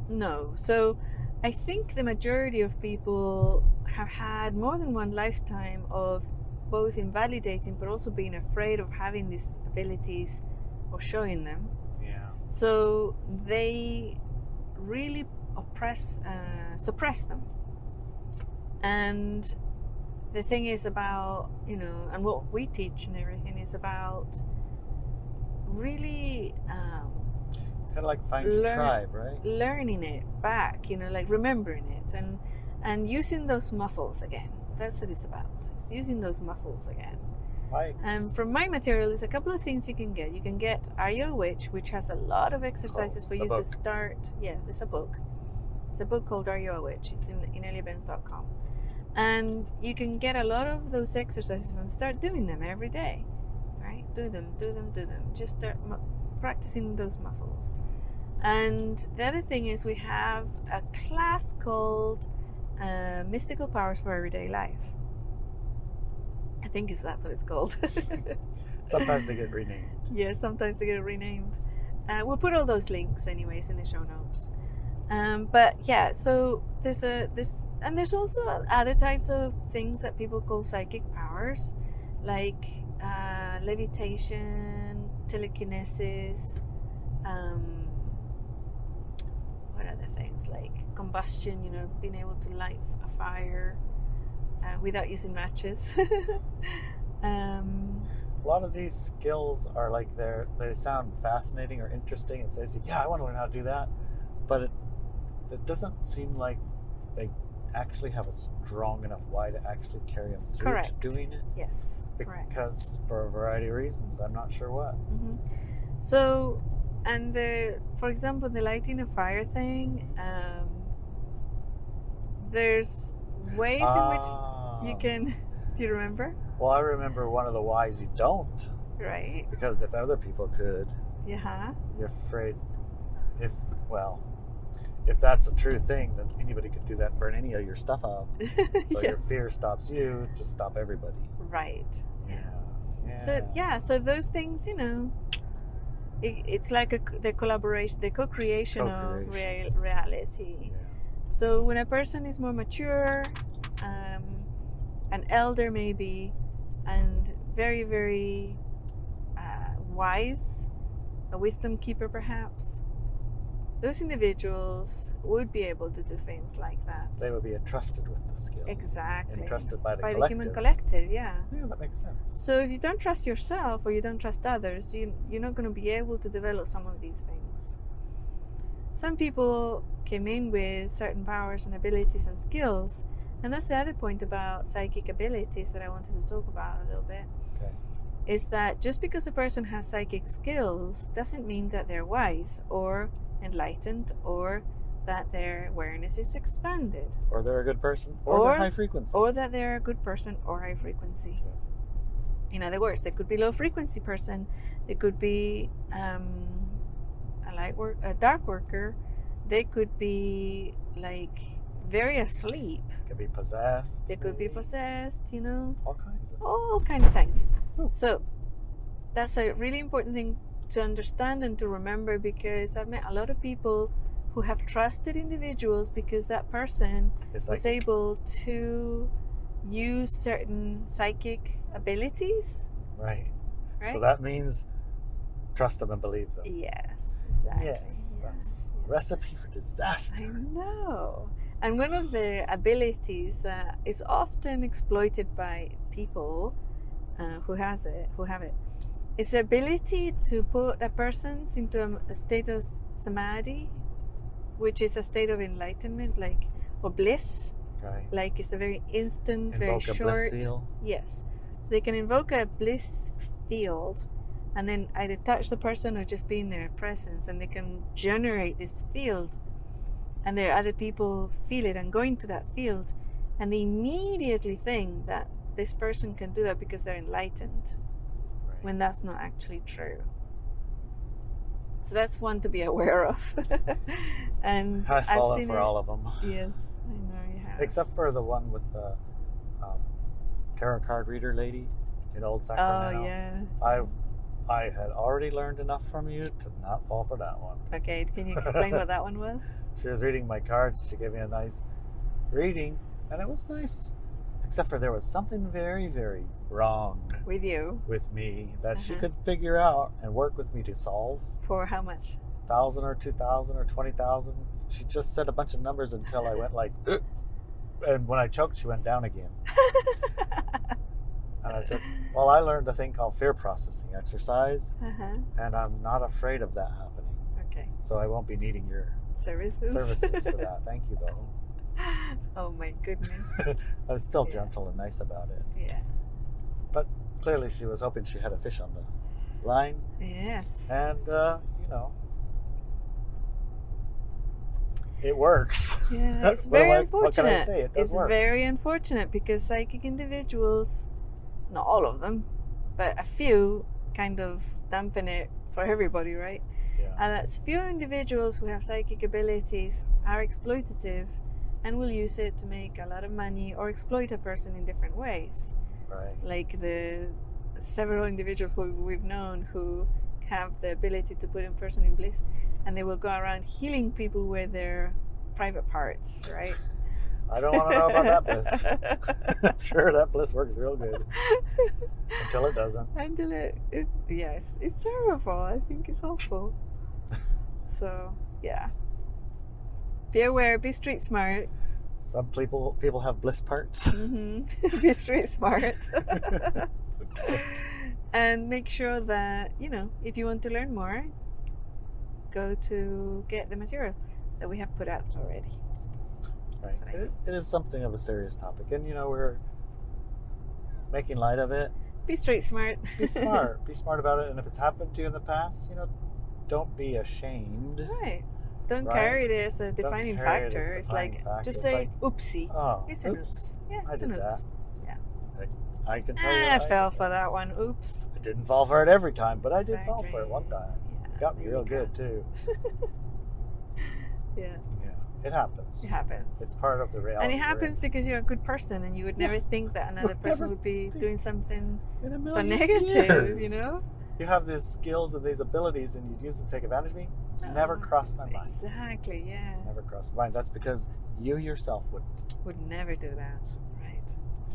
no. So I think the majority of people have had more than one lifetime of both invalidating but also being afraid of having these abilities or showing them. Yeah. So they really suppress them. And the thing is about, and what we teach and everything is about really it's kind of like find your tribe, right? Learning it back, like remembering it and using those muscles again. That's what it's about. It's using those muscles again. And from my material, there's a couple of things you can get. You can get Are You a Witch, which has a lot of exercises for you to start. Yeah, there's a book. It's a book called Are You a Witch? It's in ineliabenz.com. And you can get a lot of those exercises and start doing them every day, right? Do them. Just start practicing those muscles. And the other thing is we have a class called Mystical Powers for Everyday Life. I think that's what it's called. Sometimes they get renamed. Yeah, sometimes they get renamed. We'll put all those links anyways in the show notes. But yeah, so there's also other types of things that people call psychic powers, like levitation, telekinesis, what other things, like combustion, being able to light a fire without using matches. A lot of these skills are like they sound fascinating or interesting, and so they say, yeah, I want to learn how to do that, but it doesn't seem like they actually have a strong enough why to actually carry them through Correct. to doing it. Yes, correct. Because for a variety of reasons, I'm not sure what. Mm-hmm. So, and for example, the lighting a fire thing, there's ways in which you can. Do you remember? Well, I remember one of the whys you don't. Right. Because if other people could, Yeah. you're afraid. If that's a true thing, then anybody could do that and burn any of your stuff up. So your fear stops you to stop everybody. Right. Yeah. So those things, it's like the collaboration, the co-creation of reality. Yeah. So when a person is more mature, an elder maybe, and very, very wise, a wisdom keeper perhaps, those individuals would be able to do things like that. They would be entrusted with the skill. Exactly. Entrusted by the the collective. human collective, yeah. Yeah, that makes sense. So if you don't trust yourself or you don't trust others, you're not going to be able to develop some of these things. Some people came in with certain powers and abilities and skills, and that's the other point about psychic abilities that I wanted to talk about a little bit. Okay. Is that just because a person has psychic skills doesn't mean that they're wise or enlightened or that their awareness is expanded. Or they're a good person, or they're high frequency. Or that they're a good person or high frequency. Okay. In other words, they could be low frequency person, they could be a dark worker, they could be like very asleep. Could be possessed. They could be possessed, All kinds of things. all kind of things. Ooh. So that's a really important thing to understand and to remember, because I've met a lot of people who have trusted individuals because that person was able to use certain psychic abilities. Right. So that means trust them and believe them. Yes, exactly. Yes, that's a recipe for disaster. I know. And one of the abilities that is often exploited by people who have it, is the ability to put a person into a state of samadhi, which is a state of enlightenment, or bliss. Right. Like it's a very instant, very Invoke a short. bliss field. Yes. So they can invoke a bliss field and then either touch the person or just be in their presence, and they can generate this field, and there are other people feel it and go into that field, and they immediately think that this person can do that because they're enlightened, Right. when that's not actually true. So that's one to be aware of. And I've fallen seen for all of them. Yes, I know you have. Except for the one with the tarot card reader lady in Old Sacramento. Oh yeah. I had already learned enough from you to not fall for that one. Okay, can you explain what that one was? She was reading my cards. She gave me a nice reading, and it was nice. Except for there was something very, very wrong With you. with me that she Uh-huh. could figure out and work with me to solve. For how much? 1,000 or 2,000 or 20,000. She just said a bunch of numbers until I went like, "Ugh." And when I choked, she went down again. And I said, well, I learned a thing called fear processing exercise, Uh-huh. and I'm not afraid of that happening. Okay. So I won't be needing your Services. services for that. Thank you, though. Oh my goodness. I was still Yeah. gentle and nice about it. Yeah. But clearly she was hoping she had a fish on the line. Yes. And, it works. Yeah, it's very unfortunate. What can I say? It does It's work. very unfortunate because psychic individuals, not all of them, but a few kind of dampen it for everybody, right? Yeah. And it's few individuals who have psychic abilities are exploitative and will use it to make a lot of money or exploit a person in different ways. Right. Like the several individuals who we've known who have the ability to put a person in bliss, and they will go around healing people with their private parts, right? I don't want to know about that bliss. I'm sure that bliss works real good until it doesn't. Until yes, it's terrible. I think it's awful. So yeah, be aware, be street smart. Some people have bliss parts. Mm-hmm. Be street smart. Okay. And make sure that, if you want to learn more, go to get the material that we have put out already. Right. It is something of a serious topic, and we're making light of it. Be street smart. Be smart. Be smart about it, and if it's happened to you in the past, don't be ashamed. Right. Don't Right. carry it as a defining carry it as a factor. It's defining like, factor. just It's say, like, oopsie. Oh, It's an oops. Yeah, I it's did an oops. that. Yeah. It's like, I can tell you. I fell for that one. Oops. I didn't fall for it every time, but I did fall for it Exactly. one time. Yeah, Got me there real you good go. too. Yeah, Yeah, it happens. it happens. It's part of the reality. And it we're happens because you're a good person, and you would never think that another Would person never would be think doing something in a so million negative, years. You have these skills and these abilities, and you'd use them to take advantage of me. Never No. crossed my mind. Exactly, yeah. Never crossed my mind. That's because you yourself wouldn't. Would never do that. Right.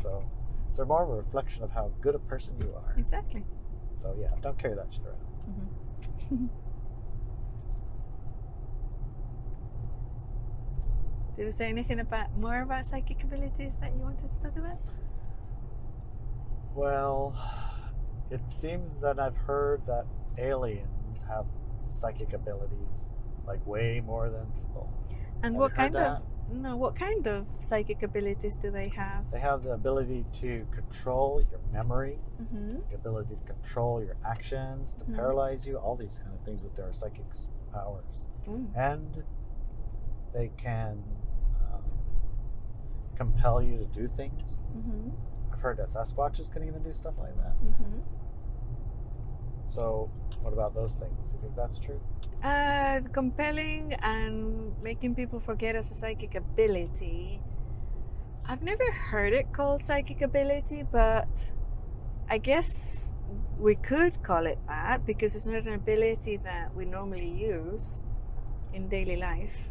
So it's more of a reflection of how good a person you are. Exactly. So yeah, don't carry that shit around. Mm-hmm. Did you say anything more about psychic abilities that you wanted to talk about? Well, it seems that I've heard that aliens have psychic abilities, like way more than people. And Have what you heard kind of what kind of psychic abilities do they have? They have the ability to control your memory, Mm-hmm. the ability to control your actions, to Mhm. paralyze you, all these kind of things with their psychic powers. Mm. And they can compel you to do things. Mm-hmm. I've heard that Sasquatches can even do stuff like that. Mm-hmm. So what about those things? You think that's true? Compelling and making people forget as a psychic ability. I've never heard it called psychic ability, but I guess we could call it that because it's not an ability that we normally use in daily life.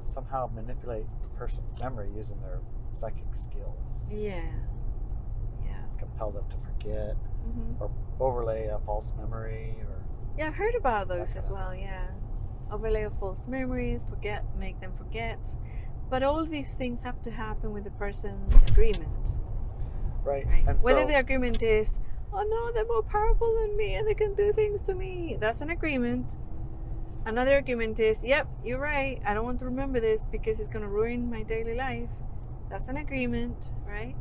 Somehow manipulate the person's memory using their psychic skills. Yeah. Yeah. Compel them to forget Mm-hmm. or overlay a false memory or Yeah, I've heard about those That as kind of well, yeah. Overlay of false memories, make them forget. But all these things have to happen with the person's agreement. right. Right? And Whether so, the agreement is, oh no, they're more powerful than me and they can do things to me. That's an agreement. Another agreement is, yep, you're right. I don't want to remember this because it's going to ruin my daily life. That's an agreement, right?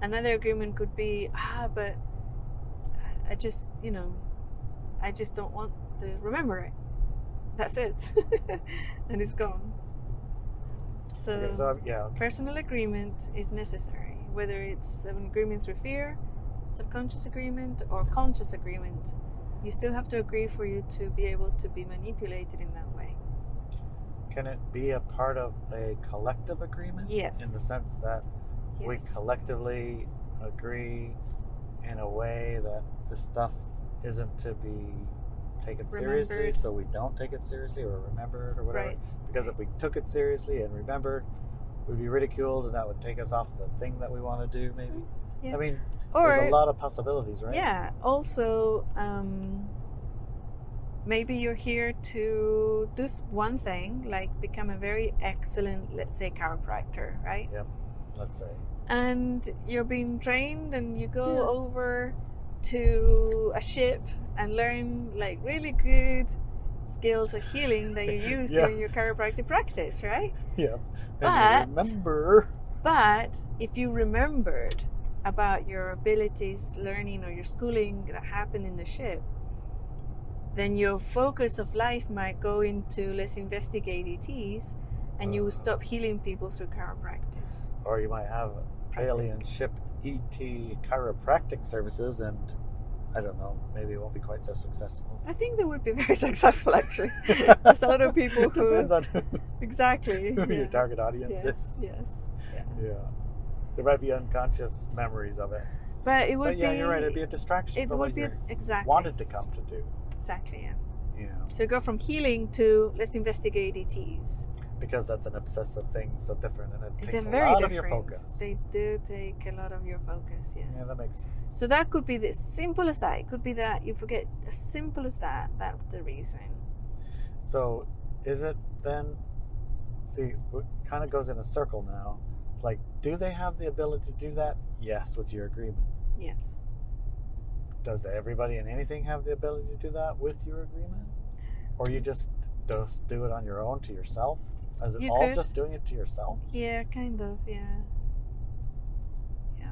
Another agreement could be, but I just don't want to remember it. That's it. And it's gone. So, okay, so yeah, personal agreement is necessary, whether it's an agreement through fear, subconscious agreement, or conscious agreement. You still have to agree for you to be able to be manipulated in that way. can it be a part of a collective agreement? Yes. In the sense that we Yes. collectively agree in a way that this stuff isn't to be taken seriously, Remembered. so we don't take it seriously or remember it or whatever. Right. Because if we took it seriously and remembered, we'd be ridiculed and that would take us off the thing that we want to do, maybe. Yeah. I mean, Or there's a lot of possibilities, right? yeah. Also, maybe you're here to do one thing, like become a very excellent, let's say, chiropractor, right? Yep. Let's say. And you're being trained, and you go Yeah. over to a ship and learn like really good skills of healing that you use Yeah. during your chiropractic practice, right? Yeah. But- And you remember. But if you remembered about your abilities learning or your schooling that happened in the ship, then your focus of life might go into let's investigate ETs, and you will stop healing people through chiropractic. Or you might have alien ship ET chiropractic services, and I don't know, maybe it won't be quite so successful. I think they would be very successful, actually. There's a lot of people who... Depends on who your target audience is. Yes. Yeah. There might be unconscious memories of it. But it would But yeah, you're right. It'd be a distraction from what you wanted to come to do. Exactly, yeah. Yeah. So go from healing to let's investigate ETs. Because that's an obsessive thing, so different, and it takes They're a lot very of your different. focus. They do take a lot of your focus, yes. Yeah, that makes sense. So that could be as simple as that. It could be that you forget as simple as that. That's the reason. So is it then, see, it kind of goes in a circle now. Like, do they have the ability to do that? Yes, with your agreement. Yes. Does everybody in anything have the ability to do that with your agreement? Or you just do it on your own to yourself? Is it all just doing it to yourself? Yeah, kind of, yeah. Yeah.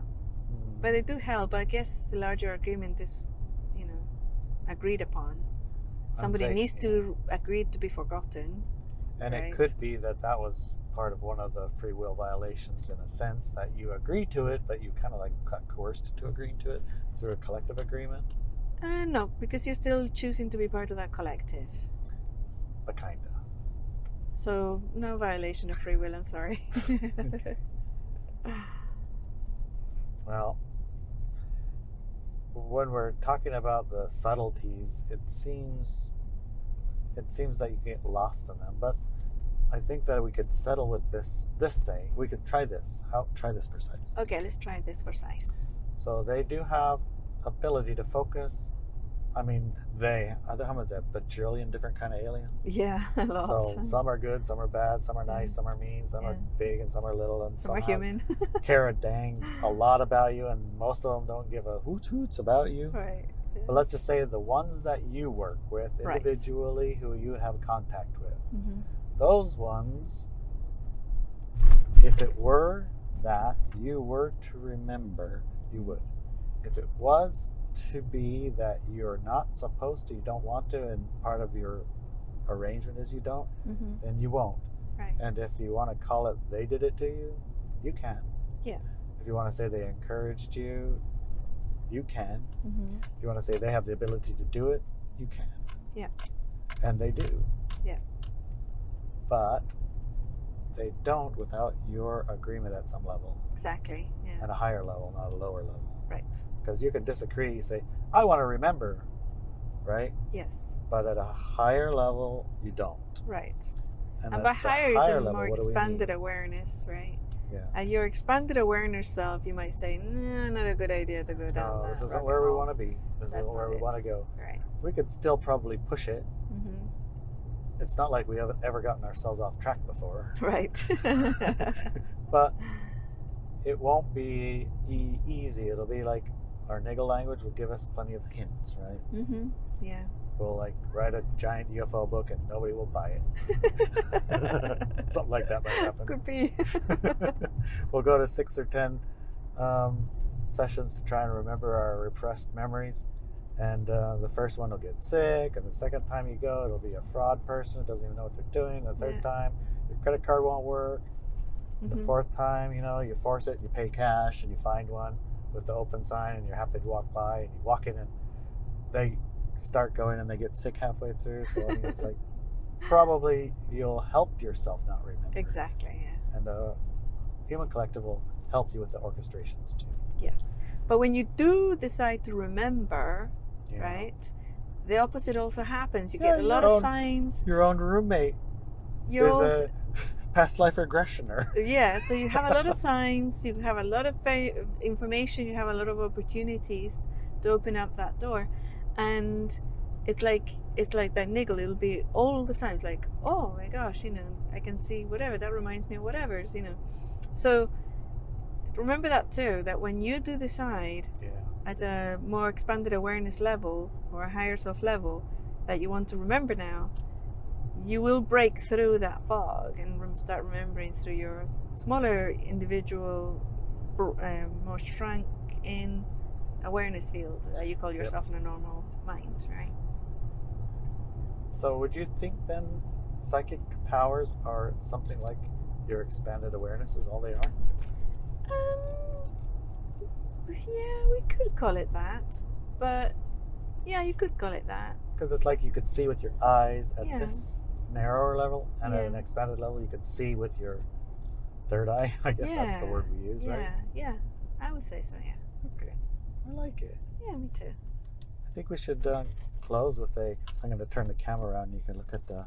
But they do help. I guess the larger agreement is, agreed upon. Somebody needs to agree to be forgotten. And right? It could be that was part of one of the free will violations, in a sense, that you agree to it, but you kind of like got coerced to agreeing to it through a collective agreement? No, because you're still choosing to be part of that collective. But kind of. So, no violation of free will, I'm sorry. Okay. Well, when we're talking about the subtleties, it seems that you get lost in them. But I think that we could settle with this saying. We could try this. Try this for size. Okay, let's try this for size. So they do have ability to focus. I mean, how much? A bajillion different kind of aliens? Yeah, a lot. So some are good, some are bad, some are nice, some are mean, some are big, and some are little, and some are human. care a dang a lot about you, and most of them don't give a hoots about you. Right. Yeah. But let's just say the ones that you work with individually, who you have contact with, those ones, if it were that you were to remember, you would. If it was to be that you're not supposed to, you don't want to, and part of your arrangement is you don't, then you won't. Right. And if you want to call it they did it to you, you can. Yeah. If you want to say they encouraged you, you can. If you want to say they have the ability to do it, you can. Yeah. And they do. Yeah. But they don't without your agreement at some level. Exactly. Yeah. At a higher level, not a lower level. Right. Because you can disagree. You say, I want to remember, right? Yes. But at a higher level, you don't. Right. And at by the higher is a level, more expanded awareness, right? Yeah. At your expanded awareness self, you might say, nah, not a good idea to go down that. This isn't where we want to be. This isn't where we want to go. Right. We could still probably push it. It's not like we haven't ever gotten ourselves off track before. Right. But it won't be easy. It'll be like our niggle language will give us plenty of hints, right? Yeah. We'll like write a giant UFO book and nobody will buy it. Something like that might happen. Could be. We'll go to 6 or 10 sessions to try and remember our repressed memories. And the first one will get sick, and the second time you go, it'll be a fraud person who doesn't even know what they're doing. The third time, your credit card won't work. The fourth time, you force it, and you pay cash, and you find one with the open sign, and you're happy to walk by, and you walk in, and they start going, and they get sick halfway through. So I mean, it's like, probably you'll help yourself not remember. Exactly, yeah. And the human collective will help you with the orchestrations, too. Yes. But when you do decide to remember, right, the opposite also happens. You get a lot of signs. Your own roommate is a past life regressioner. Yeah, so you have a lot of signs, you have a lot of information, you have a lot of opportunities to open up that door. And it's like that niggle. It'll be all the time. It's like, oh my gosh, I can see whatever. That reminds me of whatever, So remember that too, that when you do decide at a more expanded awareness level or a higher self level that you want to remember now, you will break through that fog and start remembering through your smaller individual, more shrunk in awareness field that you call yourself in a normal mind, right? So would you think then psychic powers are something like your expanded awareness is all they are? Yeah, we could call it that. But yeah, you could call it that. Because it's like you could see with your eyes at Yeah. this narrower level, and at Yeah. an expanded level you could see with your third eye. I guess that's the word we use, right? Yeah, I would say so, yeah. Okay, I like it. Yeah, me too. I think we should close with I'm going to turn the camera around and you can look at the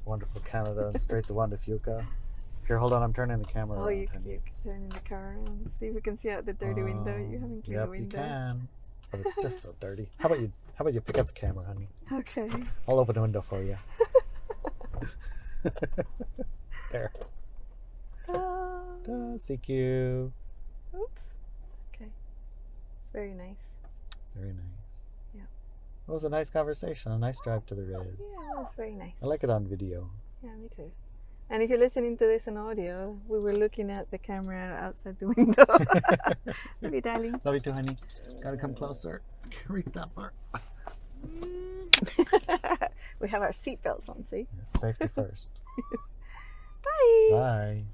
wonderful Canada and Straits of Juan de Fuca. Here, hold on, I'm turning the camera Oh, around. you can turn in the car around. See if we can see out the dirty window. You haven't cleaned the window. You can, but it's just so dirty. How about you pick up the camera, honey? Okay. I'll open the window for you. There. CQ. Oops. Okay. It's very nice. Very nice. Yeah. It was a nice conversation, a nice drive to the Riz. Yeah, it was very nice. I like it on video. Yeah, me too. And if you're listening to this on audio, we were looking at the camera outside the window. Love you, darling. Love you too, honey. Gotta come closer. Reach that far. We have our seatbelts on, see? Safety first. Bye. Bye.